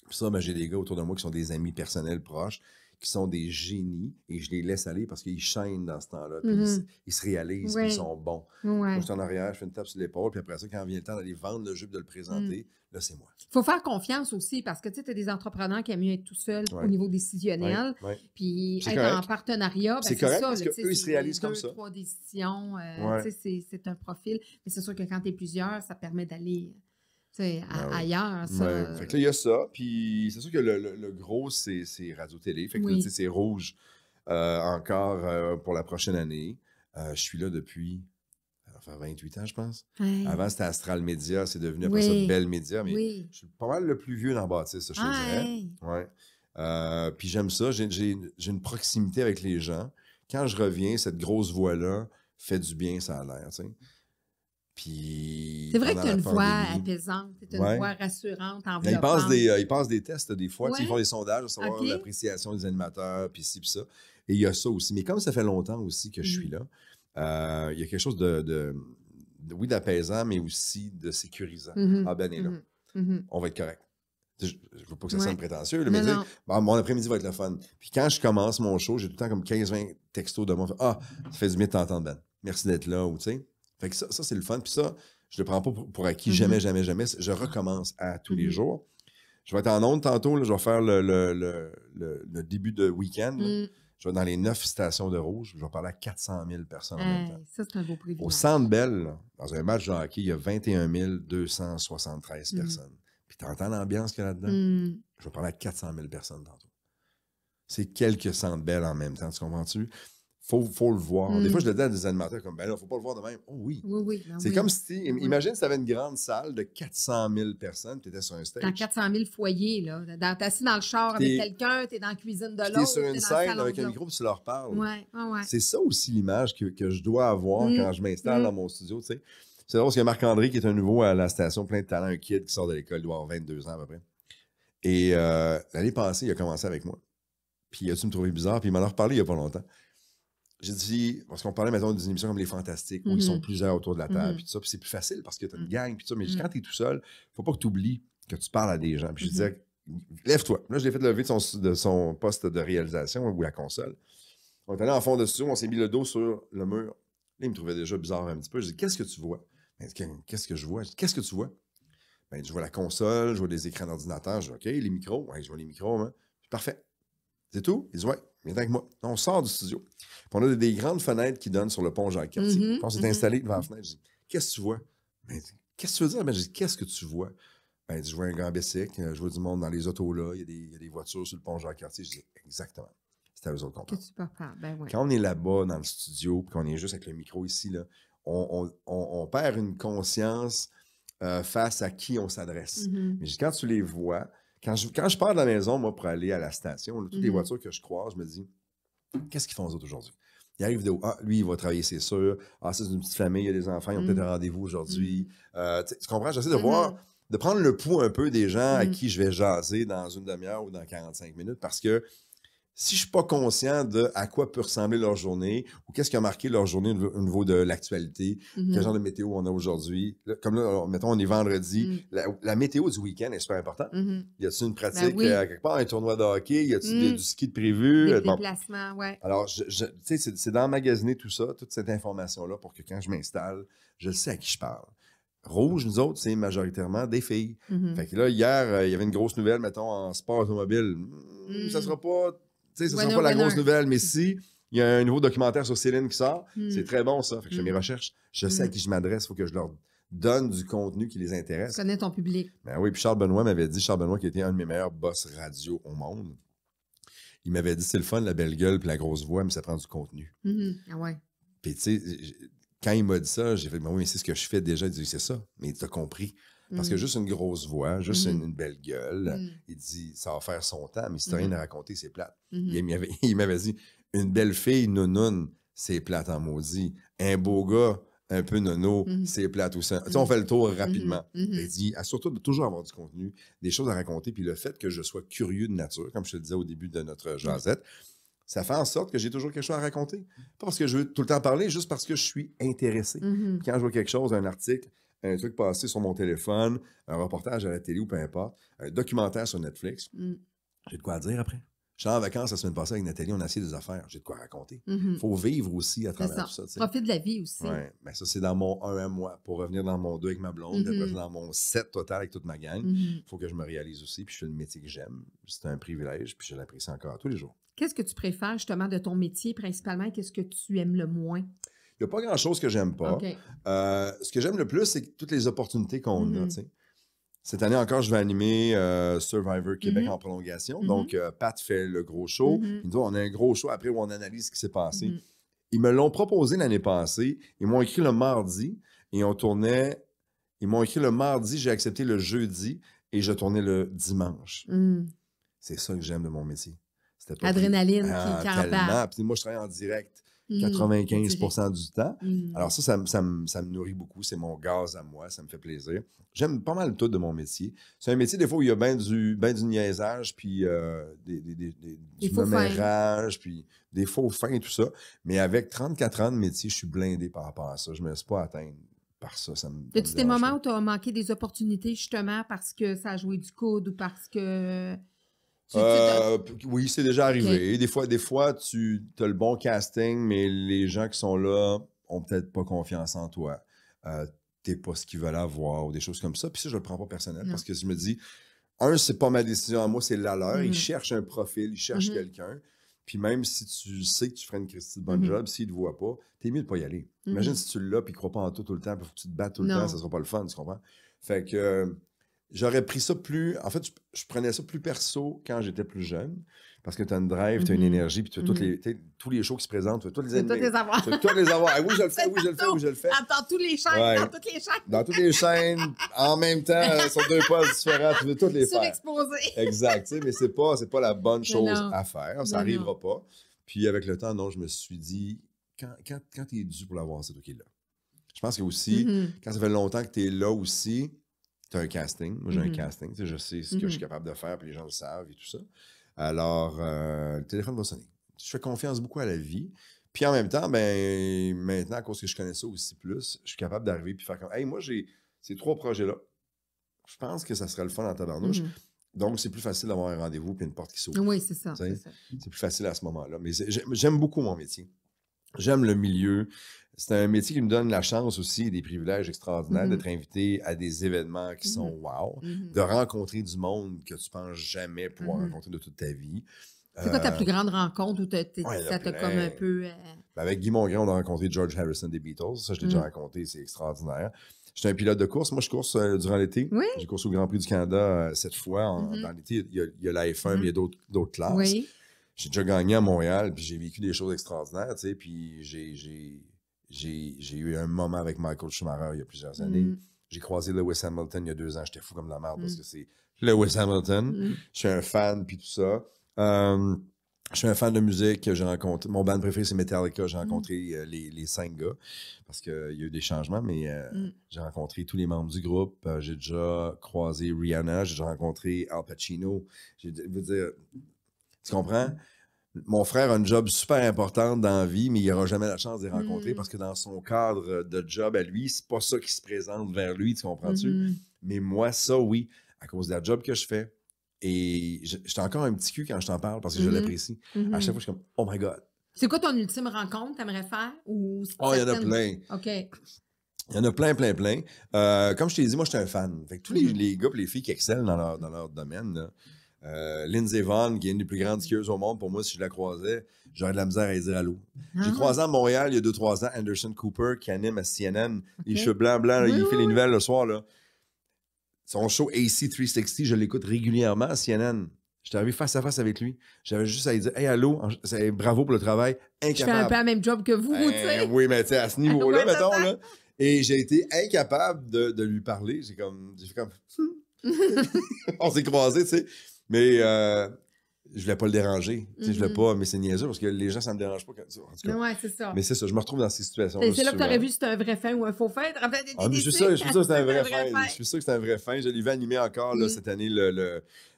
S2: Puis ça, ben, j'ai des gars autour de moi qui sont des amis personnels proches, qui sont des génies, et je les laisse aller parce qu'ils chaînent dans ce temps-là. Puis ils se réalisent, ils sont bons. Moi, je suis en arrière, je fais une tape sur l'épaule, puis après ça, quand vient le temps d'aller vendre le jeu et de le présenter, là, c'est moi.
S3: Il faut faire confiance aussi parce que tu sais, as des entrepreneurs qui aiment mieux être tout seul au niveau décisionnel. Puis être en partenariat, ben, c'est
S2: correct,
S3: ça.
S2: Parce qu'eux, ils se réalisent comme ça.
S3: 3 décisions, c'est un profil. Mais c'est sûr que quand tu es plusieurs, ça permet d'aller... ailleurs. Ça...
S2: Fait que là, il y a ça. Puis c'est sûr que le gros, c'est radio-télé. Fait que là, c'est rouge encore pour la prochaine année. Je suis là depuis 28 ans, je pense. Avant, c'était Astral Média. C'est devenu après ça Bell Média. Mais je suis pas mal le plus vieux dans la bâtisse, je te dirais. Puis j'aime ça. J'ai une proximité avec les gens. Quand je reviens, cette grosse voix-là fait du bien, ça a l'air, tu sais.
S3: C'est vrai que tu as une voix apaisante, tu as une voix rassurante,
S2: enveloppante. Ils passent des tests des fois, ils font des sondages pour savoir l'appréciation des animateurs, puis ci, puis ça. Et il y a ça aussi. Mais comme ça fait longtemps aussi que je suis là, il y a quelque chose oui, d'apaisant, mais aussi de sécurisant. Ah ben, est là. On va être correct. Je ne veux pas que ça sonne prétentieux, mais dire, mon après-midi va être le fun. Puis quand je commence mon show, j'ai tout le temps comme 15-20 textos de moi. Ah, ça fait du bien de t'entendre, Ben. Merci d'être là, ou tu sais. Fait que ça c'est le fun. Puis ça, je le prends pas pour acquis. Jamais. Je recommence à tous les jours. Je vais être en ondes tantôt. Là, je vais faire le début de week-end. Je vais dans les 9 stations de rouge. Je vais parler à 400 000 personnes en même temps.
S3: Ça, c'est un beau privilège.
S2: Au Centre Bell, là, dans un match de hockey, il y a 21 273 personnes. Puis tu entends l'ambiance qu'il y a là-dedans? Je vais parler à 400 000 personnes tantôt. C'est quelques Centre Bell en même temps. Tu comprends-tu? Faut le voir. Des fois, je le dis à des animateurs comme, ben là, faut pas le voir de même. Oh oui. C'est comme si, imagine si tu avais une grande salle de 400 000 personnes, tu étais sur un stage.
S3: Dans 400 000 foyers, là. T'es assis dans le char avec quelqu'un, t'es dans la cuisine de l'autre.
S2: T'es sur une scène avec un micro, puis tu leur parles. C'est ça aussi l'image que je dois avoir quand je m'installe dans mon studio, tu sais. C'est drôle parce qu'il y a Marc-André qui est un nouveau à la station, plein de talent, un kid qui sort de l'école, il doit avoir 22 ans à peu près. Et l'année passée, il a commencé avec moi. Puis il a dû me trouver bizarre, puis il m'en a reparlé il n'y a pas longtemps. J'ai dit, parce qu'on parlait, mettons, d'une émission comme Les Fantastiques, où ils sont plusieurs autour de la table, puis tout ça, puis c'est plus facile parce que tu as une gang, puis tout ça, mais quand tu es tout seul, faut pas que tu oublies que tu parles à des gens. Puis je disais, lève-toi. Là, je l'ai fait lever de son poste de réalisation ou la console. On est allé en fond de studio, on s'est mis le dos sur le mur. Là, il me trouvait déjà bizarre un petit peu. Je dis, qu'est-ce que tu vois? Qu'est-ce que je vois? Qu'est-ce que tu vois? Ben, je vois la console, je vois des écrans d'ordinateur, je dis, OK, les micros. Ouais, je vois les micros, hein. Parfait. C'est tout? Il dit, ouais. viens avec moi. On sort du studio. Puis on a des grandes fenêtres qui donnent sur le pont Jacques-Cartier. Puis on s'est installé devant la fenêtre. Je dis, qu'est-ce que tu vois? Ben, qu'est-ce que tu veux dire? Ben, je dis, qu'est-ce que tu vois? Ben, il dit, je vois un grand bicycle, je vois du monde dans les autos là, il y a des voitures sur le pont Jacques-Cartier. Je dis, exactement. C'est à eux autres qu'on parle.
S3: Que tu peux faire. Ben, ouais.
S2: Quand on est là-bas dans le studio, puis qu'on est juste avec le micro ici, là, on perd une conscience face à qui on s'adresse. Mais quand tu les vois, quand je pars de la maison, moi, pour aller à la station, là, toutes les voitures que je croise, je me dis, qu'est-ce qu'ils font eux autres aujourd'hui? Il arrive de ah, lui, il va travailler, c'est sûr. Ah, ça, c'est une petite famille, il y a des enfants, ils ont peut-être un rendez-vous aujourd'hui. Tu comprends? J'essaie de voir, de prendre le pouls un peu des gens à qui je vais jaser dans une demi-heure ou dans 45 minutes parce que si je ne suis pas conscient de à quoi peut ressembler leur journée ou qu'est-ce qui a marqué leur journée au niveau de l'actualité, quel genre de météo on a aujourd'hui. Comme là, mettons, on est vendredi. La météo du week-end est super importante. Y a-t-il une pratique quelque part, un tournoi de hockey? Y a-t-il du ski de prévu?
S3: Des déplacements, oui.
S2: Alors, tu sais, c'est d'emmagasiner tout ça, toute cette information-là pour que quand je m'installe, je sais à qui je parle. Rouge, nous autres, c'est majoritairement des filles. Fait que là, hier, il y avait une grosse nouvelle, mettons, en sport automobile. Ça sera pas... Ce ne sera pas la grosse nouvelle, mais si il y a un nouveau documentaire sur Céline qui sort, c'est très bon, ça. Fait que je fais mes recherches. Je sais à qui je m'adresse. Il faut que je leur donne du contenu qui les intéresse.
S3: Tu connais ton public.
S2: Ben oui, puis Charles Benoît m'avait dit, Charles Benoît qui était un de mes meilleurs boss radio au monde, il m'avait dit, c'est le fun, la belle gueule puis la grosse voix, mais ça prend du contenu.
S3: Ah ouais.
S2: Puis tu sais, quand il m'a dit ça, j'ai fait, ben oui, mais c'est ce que je fais déjà. Il dit, c'est ça, mais tu as compris. Parce que juste une grosse voix, juste une belle gueule, il dit, ça va faire son temps, mais si tu n'as rien à raconter, c'est plate. Il m'avait dit, une belle fille nounoune, c'est plate en maudit. Un beau gars, un peu nono, c'est plate aussi. Tu sais, on fait le tour rapidement. Il dit, surtout de toujours avoir du contenu, des choses à raconter, puis le fait que je sois curieux de nature, comme je te le disais au début de notre jasette, ça fait en sorte que j'ai toujours quelque chose à raconter. Pas parce que je veux tout le temps parler, juste parce que je suis intéressé. Quand je vois quelque chose, un article, un truc passé sur mon téléphone, un reportage à la télé ou peu importe, un documentaire sur Netflix, j'ai de quoi dire après. Je suis en vacances la semaine passée avec Nathalie, on a essayé des affaires, j'ai de quoi raconter. Il faut vivre aussi à travers tout ça.
S3: Profite de la vie aussi.
S2: Oui, mais ça, c'est dans mon 1 à moi. Pour revenir dans mon 2 avec ma blonde, puis après, dans mon 7 total avec toute ma gang, il faut que je me réalise aussi, puis je fais le métier que j'aime. C'est un privilège, puis je l'apprécie encore tous les jours.
S3: Qu'est-ce que tu préfères justement de ton métier principalement? Qu'est-ce que tu aimes le moins?
S2: Il n'y a pas grand-chose que j'aime pas. Okay. Ce que j'aime le plus, c'est toutes les opportunités qu'on a. T'sais. Cette année encore, je vais animer Survivor Québec en prolongation. Donc, Pat fait le gros show. Il nous dit, on a un gros show après où on analyse ce qui s'est passé. Ils me l'ont proposé l'année passée. Ils m'ont écrit le mardi et on tournait. Ils m'ont écrit le mardi, j'ai accepté le jeudi et je tournais le dimanche. C'est ça que j'aime de mon métier.
S3: Adrénaline qui
S2: tellement. Puis moi, je travaille en direct. 95% du temps. Alors ça me nourrit beaucoup. C'est mon gaz à moi. Ça me fait plaisir. J'aime pas mal tout de mon métier. C'est un métier, des fois, où il y a bien du niaisage, puis du mémérage, puis des faux fins et tout ça. Mais avec 34 ans de métier, je suis blindé par rapport à ça. Je ne me laisse pas atteindre par ça.
S3: As-tu des moments où tu as manqué des opportunités, justement, parce que ça a joué du coude ou parce que...
S2: Oui, c'est déjà arrivé. Okay. Des fois tu as le bon casting, mais les gens qui sont là ont peut-être pas confiance en toi. T'es pas ce qu'ils veulent avoir ou des choses comme ça. Puis ça, je le prends pas personnel parce que je me dis, c'est pas ma décision à moi, c'est la leur. Ils cherchent un profil, ils cherchent quelqu'un. Puis même si tu sais que tu ferais une Christie de bonne job, s'ils te voient pas, t'es mieux de pas y aller. Imagine si tu l'as puis ils croient pas en tout le temps, puis faut que tu te battes tout le temps, ça sera pas le fun, tu comprends? Fait que... J'aurais pris ça plus... En fait, je prenais ça plus perso quand j'étais plus jeune. Parce que tu as une drive, tu as une énergie, puis tu as tous les shows qui se présentent, tu as tous les animés. Tu veux tous les avoir. Ah, oui, je le fais, oui, je le fais, oui, je le fais.
S3: Dans toutes les chaînes, dans toutes les chaînes.
S2: Dans toutes les chaînes, en même temps, sur 2 postes différents, tu veux toutes les faire.
S3: Surexposé.
S2: Exact, tu sais, mais c'est pas la bonne chose à faire. Ça n'arrivera pas. Puis avec le temps, non, je me suis dit, quand tu es dû pour l'avoir, c'est toi qui es là. Je pense que aussi, quand ça fait longtemps que tu es là aussi, tu as un casting. Moi, j'ai un casting. Tu sais, je sais ce que je suis capable de faire, puis les gens le savent et tout ça. Alors, le téléphone va sonner. Je fais confiance beaucoup à la vie. Puis en même temps, ben maintenant, à cause que je connais ça aussi plus, je suis capable d'arriver puis faire comme, hey, moi, j'ai ces 3 projets-là. Je pense que ça serait le fun en tabarnouche. Donc, c'est plus facile d'avoir un rendez-vous puis une porte qui s'ouvre.
S3: Oui, c'est ça.
S2: C'est plus facile à ce moment-là. Mais j'aime beaucoup mon métier. J'aime le milieu. C'est un métier qui me donne la chance aussi, des privilèges extraordinaires, d'être invité à des événements qui sont wow, de rencontrer du monde que tu ne penses jamais pouvoir rencontrer de toute ta vie.
S3: C'est quoi ta plus grande rencontre où ça t'a comme un peu...
S2: Avec Guy Mongrain, on a rencontré George Harrison des Beatles. Ça, je l'ai déjà raconté, c'est extraordinaire. J'étais un pilote de course. Moi, je course durant l'été.
S3: Oui.
S2: J'ai coursé au Grand Prix du Canada 7 fois. Dans l'été, il y a la F1, mais il y a d'autres classes.
S3: Oui.
S2: J'ai déjà gagné à Montréal, puis j'ai vécu des choses extraordinaires, tu sais, puis j'ai eu un moment avec Michael Schumacher il y a plusieurs années. J'ai croisé Lewis Hamilton il y a 2 ans. J'étais fou comme la merde parce que c'est Lewis Hamilton. Je suis un fan, puis tout ça. Je suis un fan de musique. J'ai rencontré... Mon band préféré, c'est Metallica. J'ai rencontré les 5 gars parce qu'il y a eu des changements, mais j'ai rencontré tous les membres du groupe. J'ai déjà croisé Rihanna. J'ai déjà rencontré Al Pacino. Je veux dire... Tu comprends? Mon frère a une job super importante dans la vie, mais il n'aura jamais la chance de les rencontrer parce que dans son cadre de job à lui, c'est pas ça qui se présente vers lui, tu comprends-tu? Mais moi, ça, oui, à cause de la job que je fais. Et j'étais encore un petit cul quand je t'en parle parce que je l'apprécie. À chaque fois, je suis comme, oh my God.
S3: C'est quoi ton ultime rencontre que tu aimerais faire? Ou
S2: il y en a plein.
S3: OK.
S2: Il y en a plein. Comme je t'ai dit, moi, je suis un fan. Fait que tous les gars et les filles qui excellent dans leur domaine, là, Lindsey Vonn, qui est une des plus grandes skieuses au monde, pour moi, si je la croisais, j'aurais de la misère à lui dire allô. J'ai croisé à Montréal il y a 2-3 ans Anderson Cooper qui anime à CNN. Les cheveux blancs, là, il fait les nouvelles le soir. Là. Son show AC 360, je l'écoute régulièrement à CNN. J'étais arrivé face à face avec lui. J'avais juste à lui dire hey, allô, bravo pour le travail. Incapable. Je
S3: fais un peu la même job que vous, tu sais.
S2: Oui, mais tu sais, à ce niveau-là, mettons, là. Et j'ai été incapable de lui parler. J'ai fait comme. On s'est croisés, tu sais. Mais je voulais pas le déranger. Je voulais pas, mais c'est niaiseux parce que les gens, ça me dérange pas. En tout cas.
S3: Ouais, c'est ça.
S2: Mais c'est ça, je me retrouve dans ces situations.
S3: C'est là que tu aurais vu si c'était un vrai fin ou un faux fin.
S2: Je suis sûr que c'est un vrai fin. Je suis sûr que c'est un vrai fin. Je l'ai vu animer encore là, cette année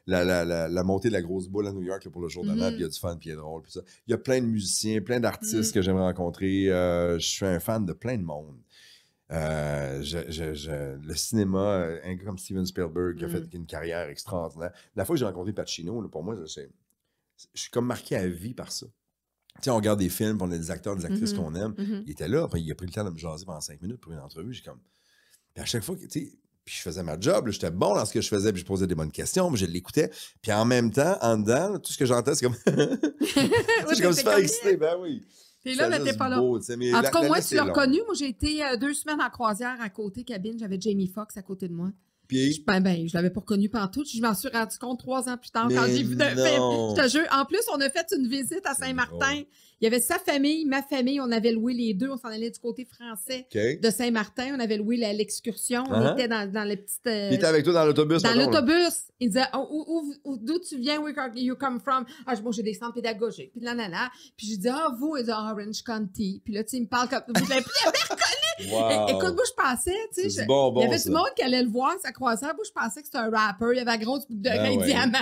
S2: la montée de la grosse boule à New York là, pour le jour de l'an. Puis il y a du fun, puis il y a drôle. Puis ça. Il y a plein de musiciens, plein d'artistes que j'aimerais rencontrer. Je suis un fan de plein de monde. Le cinéma, un gars comme Steven Spielberg qui a fait une carrière extraordinaire. La fois que j'ai rencontré Pacino, là, pour moi, je suis comme marqué à vie par ça. Tu sais, on regarde des films, on a des acteurs, des actrices qu'on aime. Il était là, puis il a pris le temps de me jaser pendant 5 minutes pour une entrevue. J'ai comme... Puis à chaque fois, tu sais, puis je faisais ma job, j'étais bon dans ce que je faisais, puis je posais des bonnes questions, puis je l'écoutais. Puis en même temps, en dedans, tout ce que j'entends, c'est comme... Je suis comme super excité, ben oui.
S3: T'es là, mais t'es pas là.
S2: Beau,
S3: en tout cas, moi, tu l'as reconnu. Moi, j'ai été 2 semaines en croisière à côté cabine. J'avais Jamie Foxx à côté de moi.
S2: Puis?
S3: Je l'avais pas reconnu pantoute. Je m'en suis rendu compte 3 ans plus tard quand j'ai vu le film. Je te jure. En plus, on a fait une visite à Saint-Martin. Il y avait sa famille, ma famille. On avait loué les deux. On s'en allait du côté français de Saint-Martin. On avait loué l'excursion. On était dans les petites...
S2: Il était avec toi dans l'autobus?
S3: Dans l'autobus. Il disait, d'où tu viens? Where you come from? Moi, j'ai des centres pédagogiques. Puis Puis je dis, vous, il dit Orange County. Puis là, tu sais, il me parle comme... Vous l'avez reconnu?
S2: Wow.
S3: Écoute, moi, je pensais, tu sais, il y avait du monde qui allait le voir, ça croisait. Moi, je pensais que c'était un rapper. Il y avait la grosse boucle d'oreille diamant.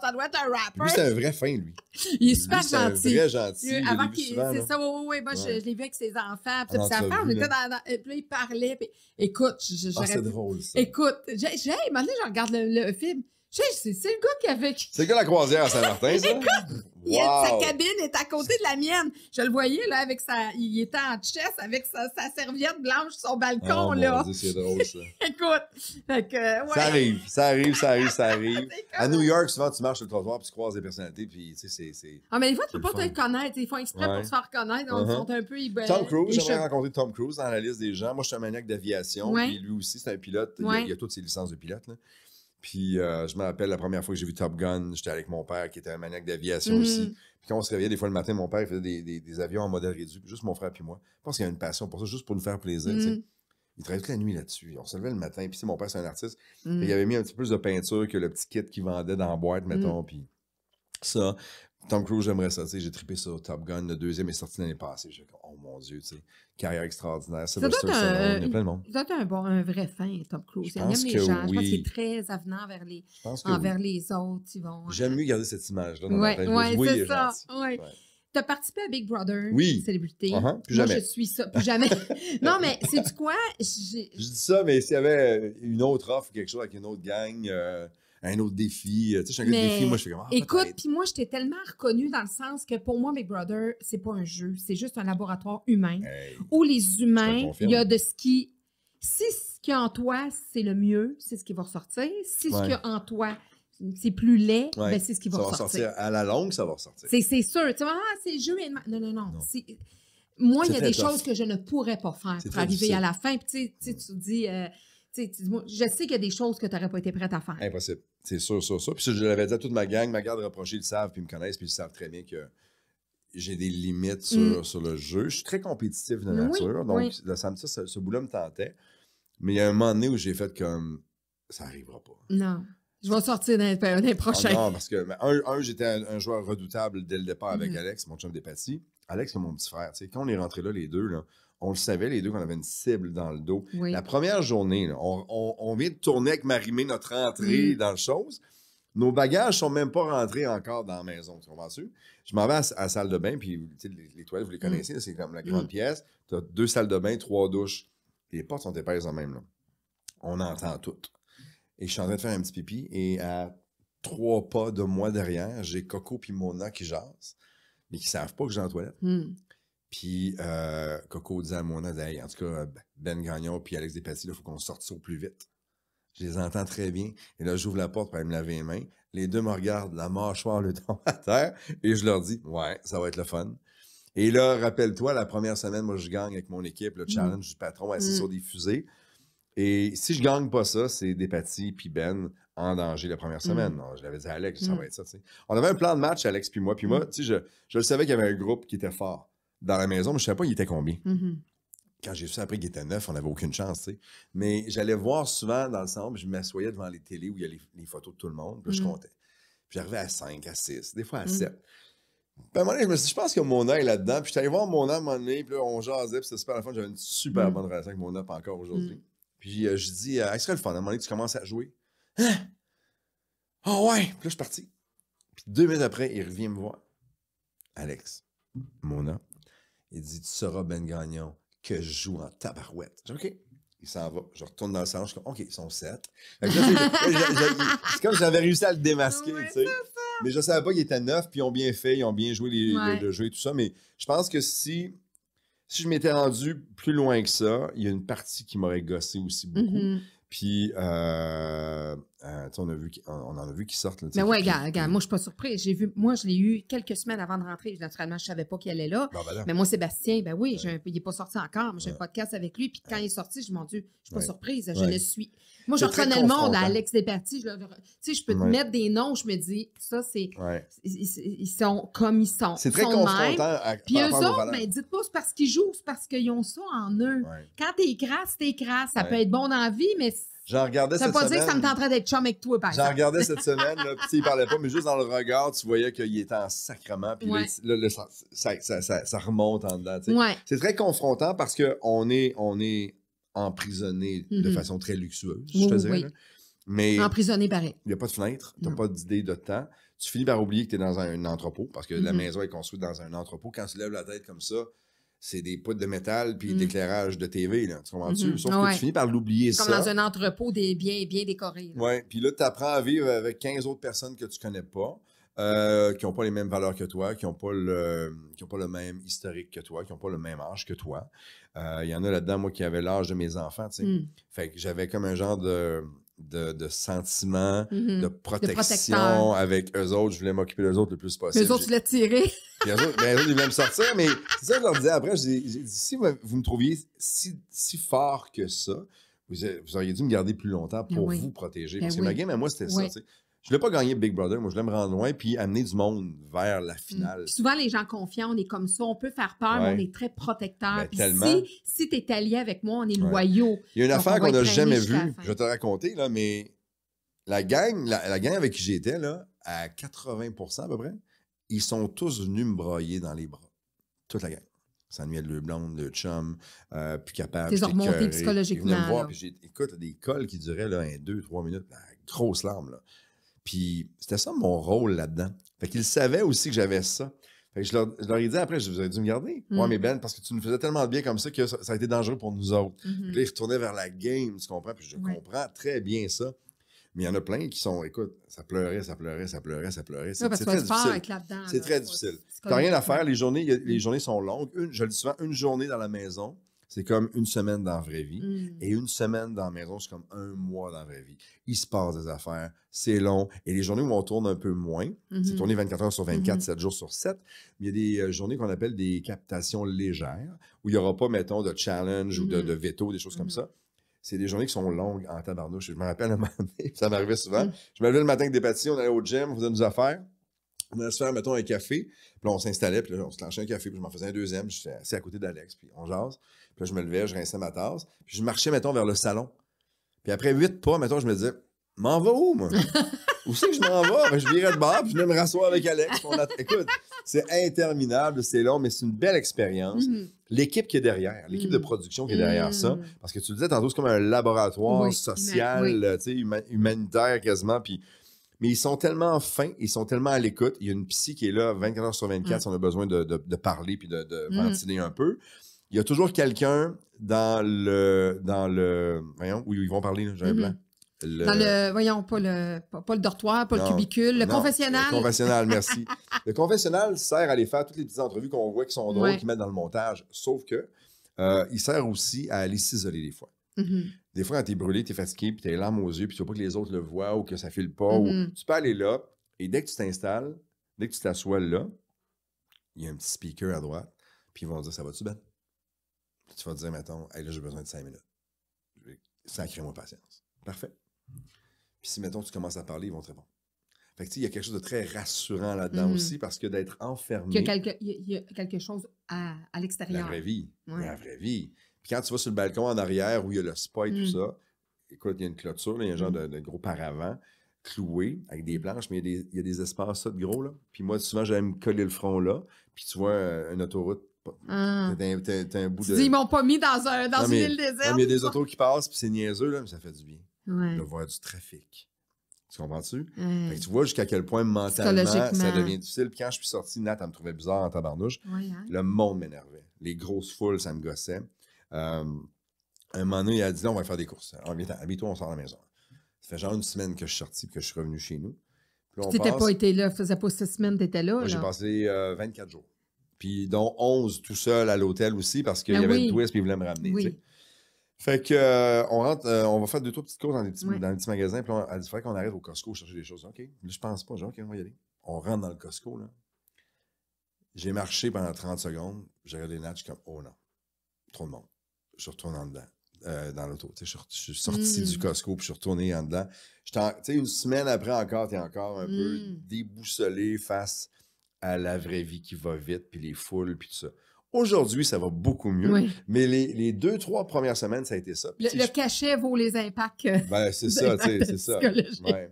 S3: Ça doit être un rapper.
S2: Lui, c'est un vrai fin, lui.
S3: Il est super gentil.
S2: C'est un vrai gentil.
S3: Avant c'est ça, oui. Moi, je l'ai vu avec ses enfants. Puis sa femme, on était puis là, il parlait. Puis, écoute,
S2: c'est drôle, ça.
S3: Écoute, maintenant, je regarde le film. C'est le gars qui avait...
S2: C'est le gars de la croisière à Saint-Martin, ça?
S3: Sa cabine est à côté de la mienne. Je le voyais, là, avec il était en chess avec sa serviette blanche sur son balcon, là.
S2: Mon Dieu, c'est drôle, ça.
S3: Écoute, fait que,
S2: ouais. Ça arrive. À New York, souvent, tu marches sur le trottoir puis tu croises des personnalités, puis, tu sais, c'est...
S3: Ah, mais des fois, tu peux pas te connaître. Ils font exprès pour se faire connaître. On sont un peu...
S2: Tom Cruise, j'aimerais rencontrer Tom Cruise dans la liste des gens. Moi, je suis un maniaque d'aviation, puis lui aussi, c'est un pilote. Il a toutes ses licences de pilote, là. Puis je me rappelle la première fois que j'ai vu Top Gun, j'étais avec mon père qui était un maniaque d'aviation aussi. Puis quand on se réveillait des fois le matin, mon père il faisait des avions en modèle réduit, juste mon frère puis moi. Je pense qu'il y a une passion pour ça, juste pour nous faire plaisir. Il travaillait toute la nuit là-dessus. On se levait le matin, puis mon père c'est un artiste. Il avait mis un petit peu plus de peinture que le petit kit qu'il vendait dans la boîte, mettons. Puis ça, Tom Cruise, j'aimerais ça. J'ai trippé sur Top Gun. Le 2e est sorti l'année passée. J'ai dit, oh mon Dieu, tu sais, carrière extraordinaire. Ça doit être
S3: il y a plein de monde. Ça doit être un vrai fin, Tom Cruise. Il aime les gens. Je pense qu'il est très avenant envers les autres.
S2: J'aime mieux garder cette image-là dans
S3: ma tête. Oui, c'est ça. Tu as participé à Big Brother, célébrité.
S2: Plus jamais.
S3: Moi, je suis ça. Plus jamais. Non, mais c'est quoi?
S2: Je dis ça, mais s'il y avait une autre offre, quelque chose avec une autre gang... un autre défi. Tu sais, chacun des défis, moi, je fais comme...
S3: écoute, puis moi, je t'ai tellement reconnue dans le sens que pour moi, Big Brother, c'est pas un jeu. C'est juste un laboratoire humain où les humains, il y a de ce qui... Si ce qu'il y a en toi, c'est le mieux, c'est ce qui va ressortir. Si ce qu'il y a en toi, c'est plus laid, ben c'est ce qui va ressortir.
S2: À la longue, ça va ressortir.
S3: C'est sûr. Tu vois, c'est le jeu. Non. Moi, il y a des choses que je ne pourrais pas faire pour arriver à la fin. Puis tu te dis... je sais qu'il y a des choses que tu n'aurais pas été prête à faire.
S2: Impossible. C'est sûr. Puis je l'avais dit à toute ma gang. Ma garde rapprochée, ils le savent, puis ils me connaissent, puis ils savent très bien que j'ai des limites sur le jeu. Je suis très compétitif de nature. Donc, le samedi, ce bout-là me tentait. Mais il y a un moment donné où j'ai fait comme... Ça n'arrivera pas.
S3: Non. Je vais sortir dans les prochains.
S2: Non, parce que, j'étais un joueur redoutable dès le départ avec Alex, mon chum des Patis. Alex, c'est mon petit frère. T'sais, quand on est rentrés là, les deux, là, on le savait, les deux, qu'on avait une cible dans le dos. Oui. La première journée, là, on vient de tourner avec Marie-Mé notre entrée dans le chose. Nos bagages sont même pas rentrés encore dans la maison. Tu comprends-tu? Je m'en vais à la salle de bain, puis les toilettes, vous les connaissez, c'est comme la grande pièce. Tu as 2 salles de bain, 3 douches. Les portes sont épaisses en même. Là. On entend tout. Et je suis en train de faire un petit pipi, et à 3 pas de moi derrière, j'ai Coco puis Mona qui jasent, mais qui savent pas que j'ai en toilette. Puis Coco dit à Mona, hey, en tout cas, Ben Gagnon puis Alex Despatie, il faut qu'on sorte ça au plus vite. Je les entends très bien. Et là, j'ouvre la porte pour aller me laver les mains. Les deux me regardent, la mâchoire, le tombe à terre, et je leur dis, ouais, ça va être le fun. Et là, rappelle-toi, la première semaine, moi, je gagne avec mon équipe, le challenge du patron assis sur des fusées. Et si je gagne pas ça, c'est Despatie puis Ben en danger la première semaine. Non, je l'avais dit à Alex, ça va être ça, tu sais. On avait un plan de match, Alex puis moi. Puis moi, tu sais, je le savais qu'il y avait un groupe qui était fort dans la maison, mais je ne savais pas il était combien. Quand j'ai su après qu'il était 9, on n'avait aucune chance, tu sais. Mais j'allais voir souvent dans le centre, je m'assoyais devant les télés où il y a les photos de tout le monde, puis là, je comptais. Puis j'arrivais à 5, à 6, des fois à 7. Puis à un moment donné, je me suis dit, je pense que Mona est là-dedans. Puis je suis allé voir Mona à un moment donné, puis là, on jasait, puis c'était super la fun. J'avais une super bonne relation avec Mona, pas encore aujourd'hui. Puis je dis, ce serait le fun, à un moment donné, tu commences à jouer. Hein? Oh ouais! Puis là, je suis parti. Puis 2 minutes après, il revient me voir. Alex, Mona, il dit, tu sauras, Ben Gagnon, que je joue en tabarouette. Je dis, OK. Il s'en va. Je retourne dans le salon. Je suis comme, OK, ils sont 7. C'est comme si j'avais réussi à le démasquer, tu sais. Mais je ne savais pas qu'ils étaient 9, puis ils ont bien fait, ils ont bien joué le jeu et tout ça. Mais je pense que si je m'étais rendu plus loin que ça, il y a une partie qui m'aurait gossé aussi beaucoup. Puis, on en a vu qui sortent. Là,
S3: mais ouais, regarde, moi, je suis pas surprise. Moi, je l'ai eu quelques semaines avant de rentrer. Naturellement, je savais pas qu'il allait là. Mais moi, Sébastien, ben oui, il n'est pas sorti encore, mais j'ai un podcast avec lui. Puis quand il est sorti, je m'en dis, je suis pas surprise. Je le suis. Moi, je reconnais le monde à Alex Despatie. Tu sais, je peux te mettre des noms, je me dis, ça, c'est. Ils sont comme ils sont.
S2: C'est très confrontant.
S3: Puis eux autres, ben, dites pas c'est parce qu'ils jouent, c'est parce qu'ils ont ça en eux. Quand t'es crasse, t'es crasse. Ça peut être bon dans la vie, mais.
S2: J'en regardais cette semaine.
S3: Ça veut pas dire que ça me tenterait d'être chum avec toi, par exemple.
S2: J'en regardais cette semaine, là, puis il parlait pas, mais juste dans le regard, tu voyais qu'il était en sacrement, puis là, ça remonte en dedans. C'est très confrontant parce qu'on est emprisonné de façon très luxueuse, je te dirais. Là. Mais
S3: emprisonné pareil.
S2: Il n'y a pas de fenêtre, tu n'as pas d'idée de temps. Tu finis par oublier que tu es dans un entrepôt, parce que la maison est construite dans un entrepôt. Quand tu lèves la tête comme ça, c'est des poutres de métal puis d'éclairage de TV, là. Tu comprends-tu? Sauf que tu finis par l'oublier ça.
S3: Comme dans un entrepôt bien décoré.
S2: Oui, puis là, tu apprends à vivre avec 15 autres personnes que tu connais pas, qui n'ont pas les mêmes valeurs que toi, qui n'ont pas le même historique que toi, qui n'ont pas le même âge que toi. Il y en a là-dedans, moi, qui avaient l'âge de mes enfants, tu sais. Fait que j'avais comme un genre de sentiment, de protection avec eux autres. Je voulais m'occuper d'eux autres le plus possible.
S3: Eux autres, tu l'as tiré.
S2: Puis eux autres, ils voulaient me sortir, mais c'est ça que je leur disais après. J'ai dit, si vous me trouviez si fort que ça, vous auriez dû me garder plus longtemps pour vous protéger. Parce que ma game à moi, c'était ça. Tu sais. Je ne voulais pas gagner Big Brother. Moi, je voulais me rendre loin puis amener du monde vers la finale.
S3: Souvent, les gens confiants, on est comme ça. On peut faire peur, mais on est très protecteur. Puis si tu es allié avec moi, on est loyaux.
S2: Il y a une affaire qu'on n'a jamais vue. Je vais te raconter, là, mais la gang avec qui j'étais, là, à 80% à peu près, ils sont tous venus me broyer dans les bras. Toute la gang. Samuel Leblonde, le chum, plus capable.
S3: Ils ont remonté psychologiquement.
S2: Ils venaient me voir, puis écoute, des calls qui duraient là, 2-3 minutes, grosse larme, là. Puis c'était ça mon rôle là-dedans. Fait qu'ils savaient aussi que j'avais ça. Fait que je leur ai dit après, vous avez dû me garder. Ouais, mais Ben, parce que tu nous faisais tellement de bien comme ça que ça a été dangereux pour nous autres. Puis là, ils retournaient vers la game, tu comprends? Puis je comprends très bien ça. Mais il y en a plein qui sont, écoute, ça pleurait. C'est très difficile. C'est très difficile. T'as rien à faire. Les journées sont longues. Je le dis souvent, une journée dans la maison, c'est comme une semaine dans la vraie vie. Et une semaine dans la maison, c'est comme un mois dans la vraie vie. Il se passe des affaires, c'est long. Et les journées où on tourne un peu moins, c'est tourné 24 heures sur 24, 7 jours sur 7, mais il y a des journées qu'on appelle des captations légères, où il n'y aura pas, mettons, de challenge ou de veto, des choses comme ça. C'est des journées qui sont longues en tabarnouche. Je me rappelle un moment donné, ça m'arrivait souvent. Je me levais le matin avec des pâtisseries, on allait au gym, on faisait nos affaires. On allait se faire, mettons, un café. Puis là, on s'installait, puis là, on se clenchait un café, puis je m'en faisais un deuxième. J'étais assis à côté d'Alex, puis on jase. Puis là, je me levais, je rinçais ma tasse. Puis je marchais, mettons, vers le salon. Puis après 8 pas, mettons, je me disais, m'en va où, moi? Où c'est que je m'en vais? Ben, je virais de bord, puis je venais me rasseoir avec Alex. Écoute, c'est interminable, c'est long, mais c'est une belle expérience. L'équipe qui est derrière, l'équipe de production qui est derrière ça, parce que tu le disais tantôt, c'est comme un laboratoire social, humanitaire quasiment, puis... Mais ils sont tellement fins, ils sont tellement à l'écoute. Il y a une psy qui est là 24 heures sur 24 si on a besoin de parler puis de ventiler un peu. Il y a toujours quelqu'un dans le voyons, où ils vont parler, là, j'ai un blanc.
S3: Voyons, pas le dortoir, pas le cubicule, le confessionnal.
S2: Le confessionnal, merci. Le confessionnal sert à aller faire toutes les petites entrevues qu'on voit qui sont drôles, qu'ils mettent dans le montage. Sauf que il sert aussi à aller s'isoler des fois. Des fois, quand t'es brûlé, t'es fatigué, puis t'as les larmes aux yeux, puis tu veux pas que les autres le voient ou que ça file pas, ou tu peux aller là, et dès que tu t'installes, dès que tu t'assois là, il y a un petit speaker à droite, puis ils vont dire « Ça va-tu, Ben? » Puis tu vas te dire, mettons, « Hey, là, j'ai besoin de 5 minutes. Sacrez-moi patience. » Parfait. Puis si, mettons, tu commences à parler, ils vont te répondre. Fait que, tu sais, il y a quelque chose de très rassurant là-dedans aussi, parce que d'être enfermé...
S3: Il y a quelque chose à l'extérieur.
S2: La vraie vie. La vraie vie. Puis quand tu vas sur le balcon en arrière où il y a le spa et tout ça, écoute, il y a une clôture, là, il y a un genre de gros paravent cloué avec des planches, mais il y a des espaces ça de gros. Là. Puis moi, souvent, j'allais me coller le front là, puis tu vois une autoroute. T'as un bout de...
S3: Ils m'ont pas mis dans une île déserte.
S2: Il y a des autos qui passent, puis c'est niaiseux, là, mais ça fait du bien. De voir du trafic. Tu comprends-tu? Fait que tu vois jusqu'à quel point mentalement ça devient difficile. Puis quand je suis sorti, Nat, elle me trouvait bizarre en tabarnouche. Le monde m'énervait. Les grosses foules, ça me gossait. Un moment donné, il a dit là, on va faire des courses. Habille-toi, on sort à la maison. Ça fait genre une semaine que je suis sorti et que je suis revenu chez nous.
S3: Tu n'étais pas été là, faisait pas 6 semaines, tu étais là.
S2: Moi, j'ai passé 24 jours. Puis dont 11 tout seul à l'hôtel aussi parce qu'il y avait une twist et ils voulaient me ramener. T'sais. Fait que on rentre, on va faire 2-3 petites courses dans les petits magasins. Puis là, elle dit, il faudrait qu'on arrête au Costco chercher des choses. OK. Là, je pense pas. Genre, OK, on va y aller. On rentre dans le Costco, là. J'ai marché pendant 30 secondes. J'ai regardé les nattes, je suis comme, oh non. Trop de monde. Je suis retourné en dedans, dans l'auto. Je suis sorti du Costco, puis je suis retourné en dedans. Une semaine après encore, tu es encore un peu déboussolé face à la vraie vie qui va vite, puis les foules, puis tout ça. Aujourd'hui, ça va beaucoup mieux, mais les 2-3 premières semaines, ça a été ça.
S3: Le cachet vaut les impacts.
S2: Ben, c'est ça, c'est ça. Ouais.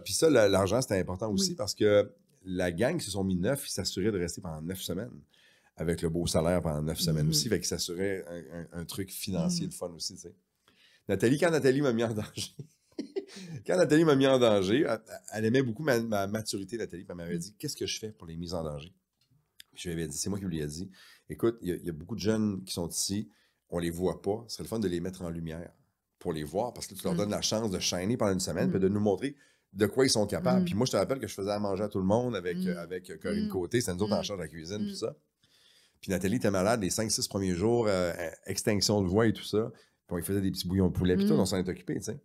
S2: Puis ça, l'argent, c'était important aussi parce que la gang qui se sont mis 9, ils s'assuraient de rester pendant 9 semaines. Avec le beau salaire pendant 9 semaines aussi, fait qu'ils s'assuraient un truc financier de fun aussi, tu sais. Quand Nathalie m'a mis en danger, elle aimait beaucoup ma maturité, Nathalie, puis elle m'avait dit, qu'est-ce que je fais pour les mises en danger? Puis je lui avais dit, c'est moi qui lui ai dit, écoute, il y a beaucoup de jeunes qui sont ici, on les voit pas, ce serait le fun de les mettre en lumière pour les voir, parce que tu leur donnes la chance de shiner pendant une semaine, puis de nous montrer de quoi ils sont capables. Puis moi, je te rappelle que je faisais à manger à tout le monde avec Corinne Côté, c'était nous autres en charge de la cuisine, tout ça. Puis Nathalie était malade les 5-6 premiers jours, extinction de voix et tout ça. Puis on faisait des petits bouillons de poulet, puis tout, on s'en est occupé, tu sais.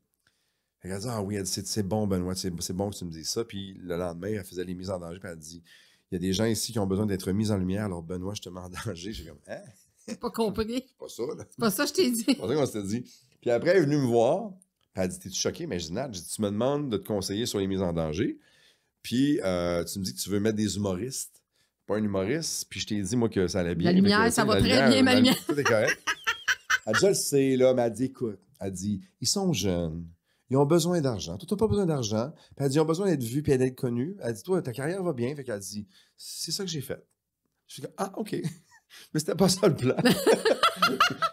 S2: Elle a dit, ah oui, elle dit, c'est bon, Benoît, c'est bon que tu me dises ça. Puis le lendemain, elle faisait les mises en danger, puis elle a dit, il y a des gens ici qui ont besoin d'être mis en lumière, alors Benoît, je te mets en danger. J'ai comme, hein?
S3: Pas compris.
S2: C'est pas ça, là.
S3: C'est pas ça que je t'ai dit.
S2: C'est pas ça qu'on s'était dit. Puis après, elle est venue me voir, puis elle a dit, t'es-tu choqué? Mais je dis, Nat, tu me demandes de te conseiller sur les mises en danger, puis tu me dis que tu veux mettre des humoristes. Pas un humoriste, puis je t'ai dit, moi, que ça allait bien.
S3: La lumière, ça va très bien, ma lumière.
S2: Tout est correct. Elle dit, je le sais, là, mais elle dit, écoute, elle dit, ils sont jeunes, ils ont besoin d'argent. Toi, t'as pas besoin d'argent. Puis elle dit, ils ont besoin d'être vus puis d'être connus. Elle dit, toi, ta carrière va bien. Fait qu'elle dit, c'est ça que j'ai fait. Je suis comme, ah, OK. Mais c'était pas ça le plan.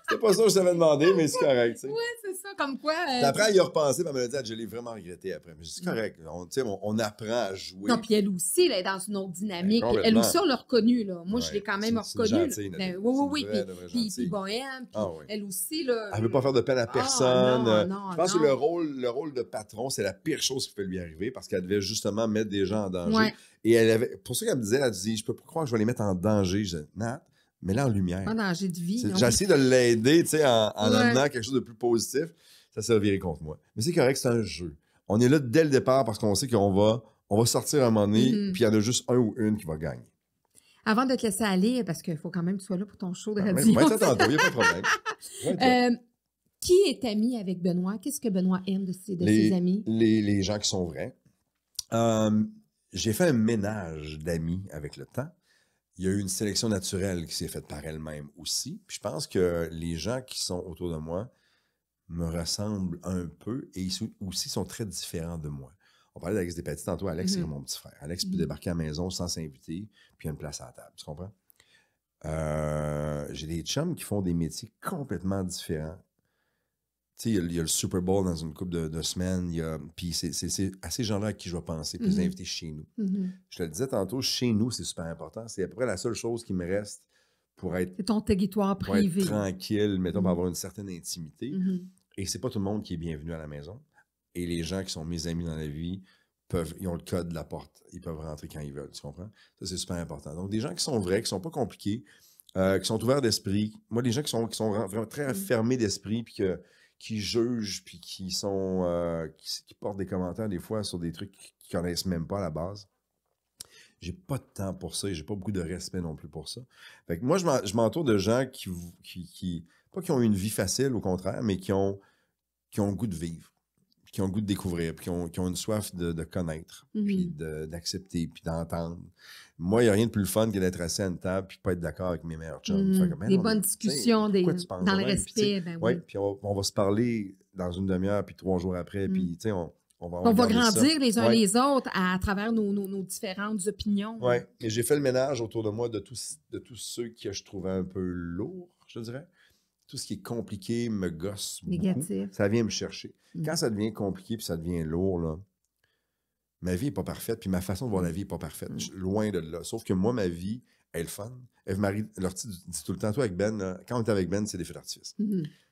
S2: C'était pas ça que je t'avais demandé, mais c'est correct.
S3: Oui, c'est ça, comme quoi.
S2: Après, il a repensé, puis elle m'a dit, je l'ai vraiment regretté après. Mais c'est correct. On apprend à jouer.
S3: Non, puis elle aussi, elle est dans une autre dynamique. Elle aussi, on l'a reconnue, là. Moi, je l'ai quand même reconnue. Oui. Puis bohème. Elle aussi, là.
S2: Elle veut pas faire de peine à personne. Je pense que le rôle de patron, c'est la pire chose qui peut lui arriver parce qu'elle devait justement mettre des gens en danger. Et elle avait. Pour ça qu'elle me disait, elle dit, je peux pas croire que je vais les mettre en danger. Je disais, Nat, mets-la en lumière.
S3: Pas danger de vie.
S2: J'ai essayé de l'aider, tu sais, en amenant quelque chose de plus positif. Ça s'est reviré contre moi. Mais c'est correct, c'est un jeu. On est là dès le départ parce qu'on sait qu'on va sortir à un moment donné, puis il y en a juste un ou une qui va gagner.
S3: Avant de te laisser aller, parce qu'il faut quand même que tu sois là pour ton show de radio.
S2: Il n'y a pas de problème.
S3: Qui est ami avec Benoît? Qu'est-ce que Benoît aime de ses amis?
S2: Les gens qui sont vrais. J'ai fait un ménage d'amis avec le temps. Il y a eu une sélection naturelle qui s'est faite par elle-même aussi. Puis je pense que les gens qui sont autour de moi me ressemblent un peu et aussi sont très différents de moi. On parlait d'Alex Despatie tantôt. Alex, c'est mon petit frère. Alex peut débarquer à la maison sans s'inviter, puis il y a une place à la table. Tu comprends? J'ai des chums qui font des métiers complètement différents. Tu sais, il y a le Super Bowl dans une couple de semaines. Puis c'est à ces gens-là à qui je vais penser, puis les inviter chez nous. Je te le disais tantôt, chez nous, c'est super important. C'est à peu près la seule chose qui me reste pour être...
S3: C'est ton territoire privé.
S2: Pour être tranquille, mettons, pour avoir une certaine intimité. Et c'est pas tout le monde qui est bienvenu à la maison. Et les gens qui sont mes amis dans la vie, ils ont le code de la porte. Ils peuvent rentrer quand ils veulent, tu comprends? Ça, c'est super important. Donc, des gens qui sont vrais, qui sont pas compliqués, qui sont ouverts d'esprit. Moi, les gens qui sont vraiment très fermés d'esprit, puis qui jugent, puis qui portent des commentaires des fois sur des trucs qu'ils connaissent même pas à la base. J'ai pas de temps pour ça et j'ai pas beaucoup de respect non plus pour ça. Fait que moi, je m'entoure de gens pas qui ont eu une vie facile, au contraire, mais qui ont le goût de vivre, qui ont le goût de découvrir, puis qui ont une soif de connaître, puis d'accepter, puis d'entendre. Moi, il n'y a rien de plus le fun que d'être assis à une table puis de pas être d'accord avec mes meilleurs chums.
S3: Des bonnes discussions, dans le respect.
S2: Puis on va se parler dans une demi-heure, puis 3 jours après, puis tu sais, on va
S3: grandir les uns les autres à travers nos différentes opinions.
S2: Oui, et j'ai fait le ménage autour de moi de tous ceux que je trouvais un peu lourds, je dirais. Tout ce qui est compliqué me gosse
S3: négatif.
S2: Beaucoup. Ça vient me chercher. Quand ça devient compliqué puis ça devient lourd, là, ma vie n'est pas parfaite, puis ma façon de voir la vie n'est pas parfaite. Loin de là. Sauf que moi, ma vie, elle est le fun. Eve-Marie Lortie dit tout le temps, toi avec Ben, là, quand on est avec Ben, c'est des feux d'artifice.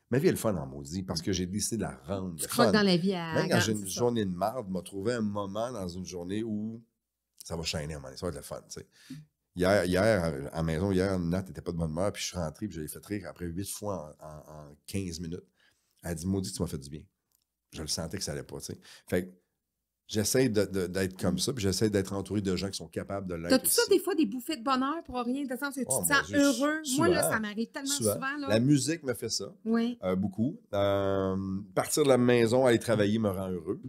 S2: Ma vie est le fun en maudit parce que j'ai décidé de la rendre.
S3: Tu crois que dans la vie à
S2: même quand j'ai une journée de marde, m'a trouvé un moment dans une journée où ça va chaîner à un moment donné. Ça va être le fun, tu sais. Hier, à la maison, Nat n'était pas de bonne humeur, puis je suis rentré, puis je l'ai fait rire après 8 fois en 15 minutes. Elle a dit, maudit, tu m'as fait du bien. Je le sentais que ça allait pas, tu sais. Fait que j'essaie d'être comme ça, puis j'essaie d'être entouré de gens qui sont capables de l'être.
S3: T'as-tu ça des fois, des bouffées de bonheur pour rien, de sens que tu te sens heureux?
S2: Souvent,
S3: moi, là, ça m'arrive tellement souvent. Là.
S2: La musique me fait ça.
S3: Oui.
S2: Beaucoup. Partir de la maison, aller travailler me rend heureux.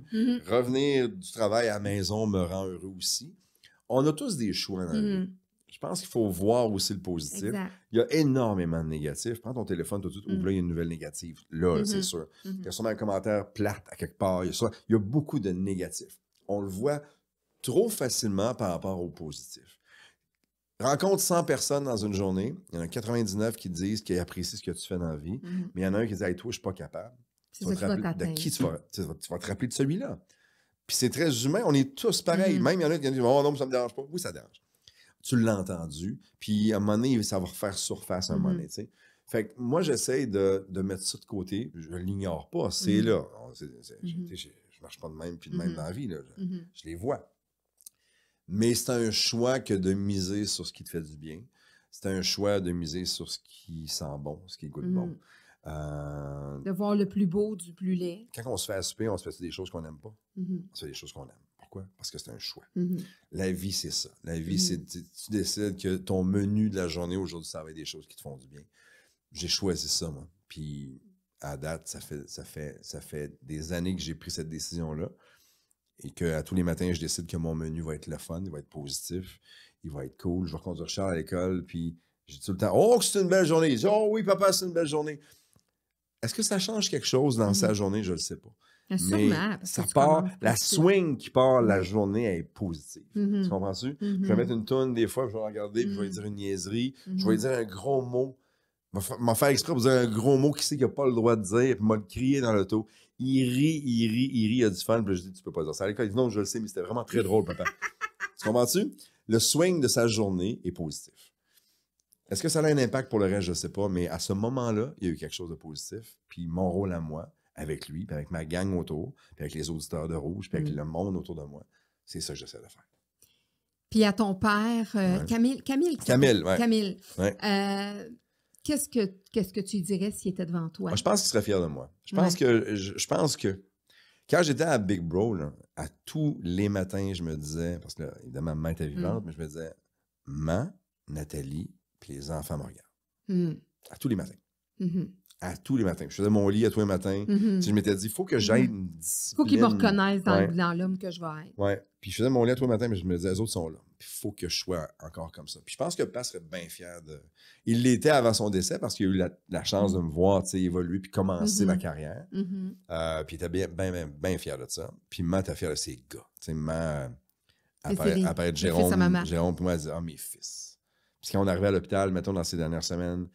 S2: Revenir du travail à la maison me rend heureux aussi. On a tous des choix dans la vie. Je pense qu'il faut voir aussi le positif.
S3: Exact.
S2: Il y a énormément de négatifs. Prends ton téléphone tout de suite, ouvre là, il y a une nouvelle négative. Là, c'est sûr. Il y a sûrement un commentaire plate à quelque part. Il y a beaucoup de négatifs. On le voit trop facilement par rapport au positif. Rencontre 100 personnes dans une journée. Il y en a 99 qui disent qu'ils apprécient ce que tu fais dans la vie. Mais il y en a un qui dit hey, toi, je ne suis pas capable. Tu vas te rappeler de qui tu vas te rappeler de celui-là. Puis c'est très humain. On est tous pareils. Même il y en a qui disent oh non, ça ne me dérange pas. Oui, ça dérange. Tu l'as entendu, puis à un moment donné, ça va refaire surface à un moment donné, tu sais. Fait que moi, j'essaie de mettre ça de côté. Je ne l'ignore pas, c'est là. Je ne marche pas de même, puis de même dans la vie, là. Je les vois. Mais c'est un choix que de miser sur ce qui te fait du bien. C'est un choix de miser sur ce qui sent bon, ce qui goûte bon.
S3: De voir le plus beau du plus laid.
S2: Quand on se fait à souper, on se fait des choses qu'on n'aime pas. On se fait des choses qu'on aime. Pourquoi? Parce que c'est un choix. La vie, c'est ça. La vie, c'est tu décides que ton menu de la journée aujourd'hui, ça va être des choses qui te font du bien. J'ai choisi ça, moi. Puis, à date, ça fait des années que j'ai pris cette décision-là. Et qu'à tous les matins, je décide que mon menu va être le fun, il va être positif, il va être cool. Je vais reconduire Charles à l'école, puis j'ai tout le temps « Oh, c'est une belle journée! » Il dit « Oh oui, papa, c'est une belle journée! » Est-ce que ça change quelque chose dans sa journée? Je ne le sais pas. Mais ça part, la swing qui part la journée, elle est positive. Tu comprends-tu? Je vais mettre une toune des fois, puis je vais regarder, puis je vais dire une niaiserie, je vais dire un gros mot. Je vais faire exprès pour dire un gros mot qui sait qu'il n'a pas le droit de dire, puis m'a crié dans l'auto. Il rit, il a du fun, puis je dis, tu peux pas dire ça. À l'école, il dit, non, je le sais, mais c'était vraiment très drôle, papa. Tu comprends-tu? Le swing de sa journée est positif. Est-ce que ça a un impact pour le reste? Je ne sais pas, mais à ce moment-là, il y a eu quelque chose de positif. Puis mon rôle à moi, avec lui, puis avec ma gang autour, puis avec les auditeurs de Rouge, puis avec le monde autour de moi, c'est ça que j'essaie de faire.
S3: Puis à ton père, Camille.
S2: Camille, oui.
S3: Camille.
S2: Ouais.
S3: Qu'est-ce que tu dirais s'il était devant toi?
S2: Moi, je pense qu'il serait fier de moi. Je pense que quand j'étais à Big Bro, là, à tous les matins, je me disais, parce que là, évidemment, maman était vivante, mais je me disais, maman, Nathalie, puis les enfants me regardent. À tous les matins. À tous les matins. Je faisais mon lit à tous les matins. Je m'étais dit, il faut que j'aille une discipline.
S3: Il faut qu'ils me reconnaissent dans l'homme que je vais être.
S2: Oui. Puis je faisais mon lit à tous les matins, mais je me disais, les autres sont là. Puis il faut que je sois encore comme ça. Puis je pense que Pat serait bien fier de... Il l'était avant son décès parce qu'il a eu la chance de me voir évoluer puis commencer ma carrière. Puis il était bien fier de ça. Puis maman était fière de ses gars. Maman, après Jérôme, puis moi, elle disait, mes fils. Puis quand on arrivait à l'hôpital, mettons, dans ces dernières semaines,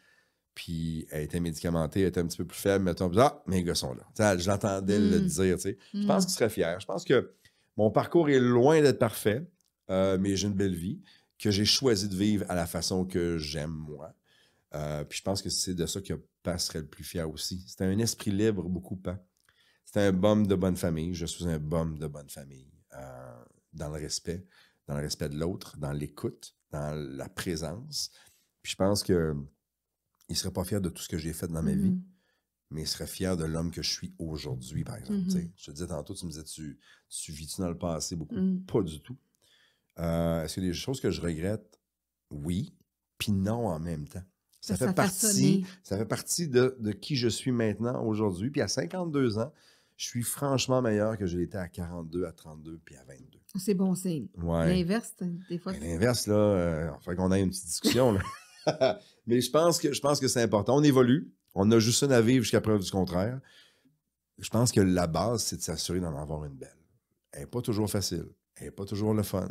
S2: puis elle était médicamentée, elle était un petit peu plus faible, mettons, mes gars sont là. Je l'entendais le dire, tu sais. Je pense qu'il serait fier. Je pense que mon parcours est loin d'être parfait, mais j'ai une belle vie que j'ai choisi de vivre à la façon que j'aime, moi. Puis je pense que c'est de ça que Pat serait le plus fier aussi. C'était un esprit libre, beaucoup, Pat. C'était un bum de bonne famille. Je suis un bum de bonne famille. Dans le respect de l'autre, dans l'écoute, dans la présence. Puis je pense que il ne serait pas fier de tout ce que j'ai fait dans ma vie, mais il serait fier de l'homme que je suis aujourd'hui, par exemple. Je te disais tantôt, tu me disais, tu vis-tu dans le passé beaucoup? Pas du tout. Est-ce qu'il y a des choses que je regrette? Oui, puis non en même temps. Ça fait partie de qui je suis maintenant, aujourd'hui. Puis à 52 ans, je suis franchement meilleur que je l'étais à 42, à 32, puis à 22.
S3: C'est bon signe.
S2: Ouais.
S3: L'inverse, des fois.
S2: L'inverse, là, il faut qu'on ait une petite discussion, là. Mais je pense que c'est important. On évolue. On a juste une à vivre jusqu'à preuve du contraire. Je pense que la base, c'est de s'assurer d'en avoir une belle. Elle n'est pas toujours facile. Elle n'est pas toujours le fun.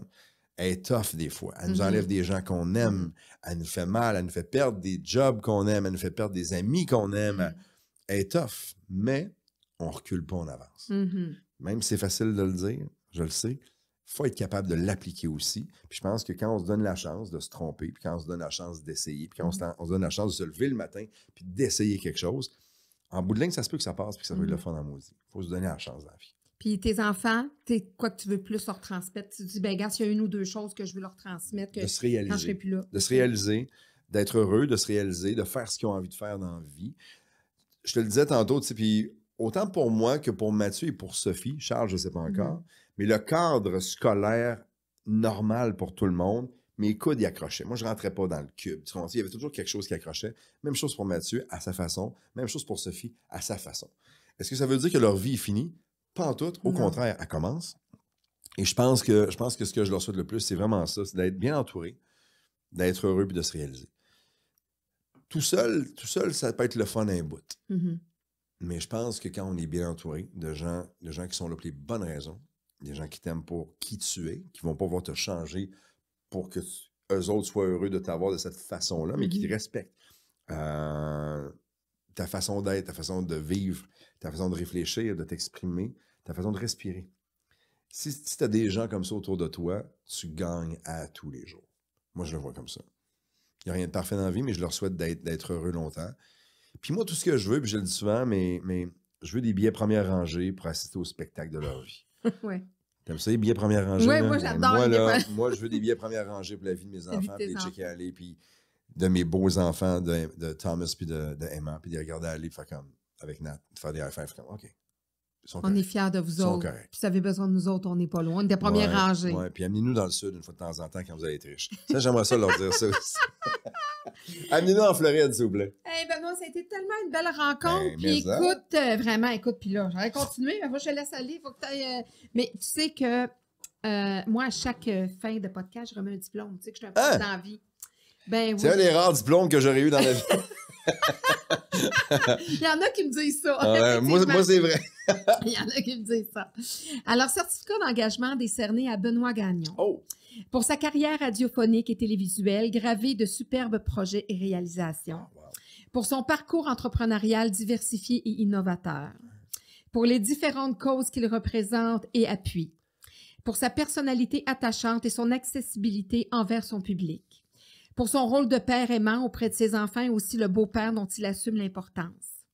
S2: Elle est tough des fois. Elle nous enlève des gens qu'on aime. Elle nous fait mal. Elle nous fait perdre des jobs qu'on aime. Elle nous fait perdre des amis qu'on aime. Elle est tough. Mais on ne recule pas, on avance. Même si c'est facile de le dire, je le sais, il faut être capable de l'appliquer aussi. Puis je pense que quand on se donne la chance de se tromper, puis quand on se donne la chance d'essayer, puis quand on se donne la chance de se lever le matin, puis d'essayer quelque chose, en bout de ligne, ça se peut que ça passe, puis que ça va être le fun en maudit. Il faut se donner la chance dans la vie.
S3: Puis tes enfants, quoi que tu veux plus leur transmettre? Tu te dis, gars, s'il y a une ou deux choses que je veux leur transmettre, que
S2: de se réaliser,
S3: quand je serai plus là.
S2: De se réaliser, d'être heureux, de se réaliser, de faire ce qu'ils ont envie de faire dans la vie. Je te le disais tantôt, puis autant pour moi que pour Mathieu et pour Sophie, Charles, je ne sais pas encore, mais le cadre scolaire normal pour tout le monde, mes coudes y accrochaient. Moi, je ne rentrais pas dans le cube. Tu comprends? Il y avait toujours quelque chose qui accrochait. Même chose pour Mathieu, à sa façon. Même chose pour Sophie, à sa façon. Est-ce que ça veut dire que leur vie est finie? Pas en tout. Au contraire, elle commence. Et je pense que ce que je leur souhaite le plus, c'est vraiment ça, c'est d'être bien entouré, d'être heureux et de se réaliser. Tout seul, ça peut être le fun à un bout. Mais je pense que quand on est bien entouré de gens qui sont là pour les bonnes raisons, des gens qui t'aiment pour qui tu es, qui ne vont pas pouvoir te changer pour que eux autres soient heureux de t'avoir de cette façon-là, mais qui te respectent. Ta façon d'être, ta façon de vivre, ta façon de réfléchir, de t'exprimer, ta façon de respirer. Si tu as des gens comme ça autour de toi, tu gagnes à tous les jours. Moi, je le vois comme ça. Il n'y a rien de parfait dans la vie, mais je leur souhaite d'être heureux longtemps. Puis moi, tout ce que je veux, puis je le dis souvent, mais je veux des billets première rangée pour assister au spectacle de leur vie.
S3: Oui.
S2: T'aimes ça, les billets première rangée?
S3: Oui, moi, j'adore.
S2: Moi, je veux des billets première rangée pour la vie de mes enfants, puis les checker aller, puis de mes beaux enfants, de Thomas, puis de Emma, puis de les regarder aller, faire comme, avec Nat, de faire des high fives, comme, OK.
S3: On est fiers de vous autres. Puis si vous avez besoin de nous autres, on n'est pas loin. On est des premières rangées.
S2: Oui, puis amenez-nous dans le sud une fois de temps en temps quand vous allez être riches. Ça, j'aimerais ça leur dire ça aussi. Amenez-nous en Floride, s'il vous plaît.
S3: Benoît, ça a été tellement une belle rencontre. Puis écoute, puis là, j'aurais continué, mais moi, je te laisse aller. Faut que mais tu sais que moi, à chaque fin de podcast, je remets un diplôme. Tu sais que je suis un peu dans la vie. Ben, oui.
S2: C'est un des rares diplômes que j'aurais eu dans la vie.
S3: Il y en a qui me disent ça.
S2: Moi, c'est vrai.
S3: Il y en a qui me disent ça. Alors, certificat d'engagement décerné à Benoît Gagnon.
S2: Oh!
S3: Pour sa carrière radiophonique et télévisuelle, gravé de superbes projets et réalisations.
S2: Oh, wow.
S3: Pour son parcours entrepreneurial diversifié et innovateur. Pour les différentes causes qu'il représente et appuie. Pour sa personnalité attachante et son accessibilité envers son public. Pour son rôle de père aimant auprès de ses enfants et aussi le beau-père dont il assume l'importance.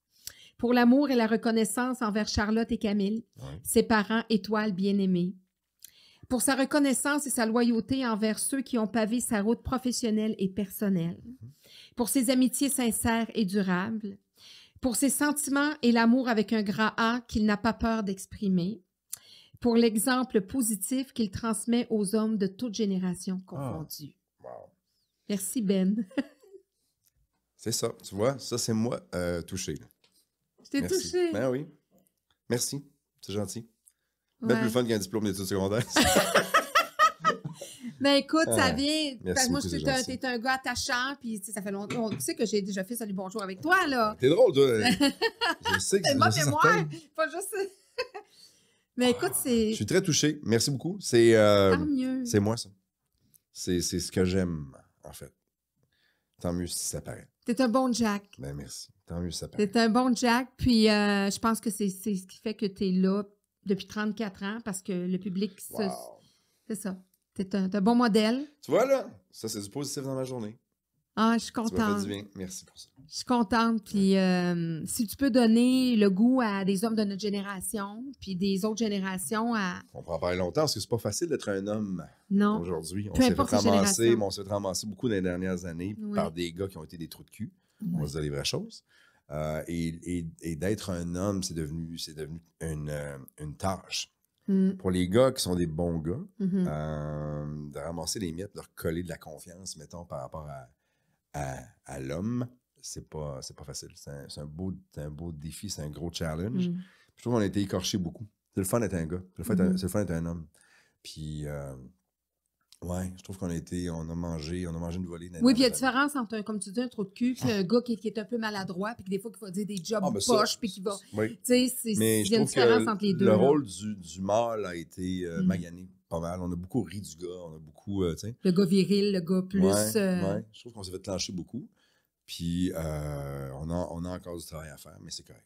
S3: Pour l'amour et la reconnaissance envers Charlotte et Camille, ses parents étoiles bien-aimés.
S1: pour sa reconnaissance et sa loyauté envers ceux qui ont pavé sa route professionnelle et personnelle, pour ses amitiés sincères et durables, pour ses sentiments et l'amour avec un grand A qu'il n'a pas peur d'exprimer, pour l'exemple positif qu'il transmet aux hommes de toute génération confondue.
S2: Wow.
S1: Merci, Ben.
S2: C'est ça, tu vois, ça c'est moi touché.
S1: Je t'ai touché.
S2: Ben oui. Merci, c'est gentil.
S1: Ouais.
S2: Bien plus fun qu'un diplôme d'études secondaires.
S3: Ben écoute, ça vient.
S2: Merci
S3: moi,
S2: beaucoup,
S3: je
S2: c'est
S3: t'es un gars attachant, puis ça fait longtemps. Tu sais que j'ai déjà fait Salut Bonjour avec toi, là.
S2: T'es drôle, toi. Je sais que
S3: C'est ma
S2: je sais
S3: mémoire,
S2: certain.
S3: pas juste. Mais écoute, c'est.
S2: Je suis très touché. Merci beaucoup. C'est
S3: Tant mieux.
S2: c'est moi, ça. C'est ce que j'aime, en fait. Tant mieux si ça paraît.
S3: T'es un bon Jack.
S2: Ben merci. Tant mieux si ça paraît.
S3: T'es un bon Jack, puis je pense que c'est ce qui fait que t'es là depuis 34 ans, parce que le public,
S2: Wow.
S3: c'est ça. T'es un bon modèle.
S2: Tu vois, là, ça, c'est du positif dans ma journée.
S3: Ah, je suis
S2: Ça m'a fait
S3: contente.
S2: du bien. Merci pour ça.
S3: Je suis contente. Puis si tu peux donner le goût à des hommes de notre génération, puis des autres générations à...
S2: On peut en parler longtemps, parce que c'est pas facile d'être un homme
S3: Non.
S2: aujourd'hui. On
S3: Peu
S2: s'est fait
S3: importe les
S2: ramasser,
S3: générations.
S2: mais on s'est fait ramasser beaucoup dans les dernières années
S3: Oui.
S2: par des gars qui ont été des trous de cul. On va
S3: Oui.
S2: se dire les vraies choses. Et d'être un homme, c'est devenu une tâche.
S3: Mm.
S2: Pour les gars qui sont des bons gars,
S3: Mhm.
S2: de ramasser les miettes, de leur coller de la confiance, mettons, par rapport à l'homme, c'est pas facile. C'est un beau défi, c'est un gros challenge.
S3: Mm.
S2: Je trouve qu'on a été écorché beaucoup. C'est le fun d'être un gars. C'est le fun d'être un homme. Puis, ouais, je trouve qu'on a mangé une volée.
S3: Oui, puis il y a différence entre, comme tu dis, un trou de cul, puis un gars qui est un peu maladroit, puis des fois qui va dire des jobs poches, puis qui va...
S2: Oui.
S3: Tu sais,
S2: Mais
S3: il
S2: je
S3: y a une
S2: trouve
S3: différence
S2: que
S3: entre les deux.
S2: le
S3: là.
S2: rôle du mâle a été magané pas mal. On a beaucoup ri du gars, on a beaucoup, tu sais.
S3: Le gars viril, le gars plus...
S2: Ouais. Je trouve qu'on s'est fait clencher beaucoup. Puis, on a encore du travail à faire, mais c'est correct.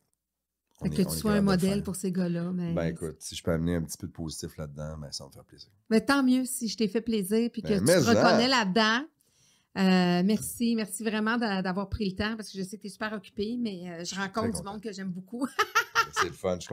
S3: Fait que tu sois un modèle pour ces gars-là. Mais...
S2: Ben écoute, si je peux amener un petit peu de positif là-dedans, ben, ça va me faire plaisir.
S3: Mais tant mieux si je t'ai fait plaisir puis que
S2: Ben,
S3: tu
S2: mais
S3: te
S2: ça.
S3: reconnais là-dedans. Merci vraiment d'avoir pris le temps parce que je sais que tu es super occupé, mais je rencontre du
S2: content.
S3: monde que j'aime beaucoup.
S2: C'est le fun. Je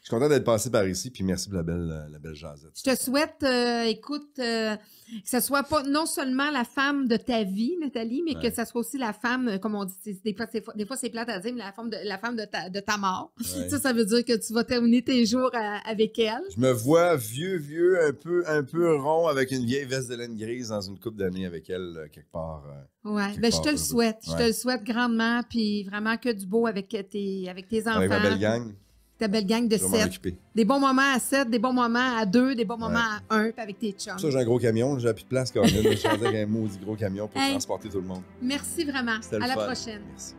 S2: suis content d'être passé par ici, puis merci pour la belle jasette.
S3: Je te souhaite, écoute, que ce soit pas non seulement la femme de ta vie, Nathalie, mais que ce soit aussi la femme, comme on dit, des fois c'est plate à dire, mais la femme de ta mort.
S2: Ouais.
S3: Ça veut dire que tu vas terminer tes jours avec elle.
S2: Je me vois vieux, un peu rond, avec une vieille veste de laine grise dans une couple d'années avec elle, quelque part.
S3: Ouais,
S2: quelque
S3: ben je
S2: part
S3: te le
S2: heureux.
S3: souhaite. Je te
S2: Ouais.
S3: le souhaite grandement, puis vraiment que du beau avec tes enfants.
S2: Avec ma belle gang,
S3: Ta belle gang de
S2: je vais m'en
S3: 7.
S2: occuper.
S3: Des bons moments à 7, des bons moments à 2, des bons moments
S2: Ouais.
S3: à 1, puis avec tes chums.
S2: Pour ça, j'ai un gros camion, j'ai plus de place quand même. Je suis avec un maudit gros camion pour
S3: Hey.
S2: transporter tout le monde.
S3: Merci vraiment.
S2: C'était le
S3: À la
S2: fun.
S3: prochaine.
S2: Merci.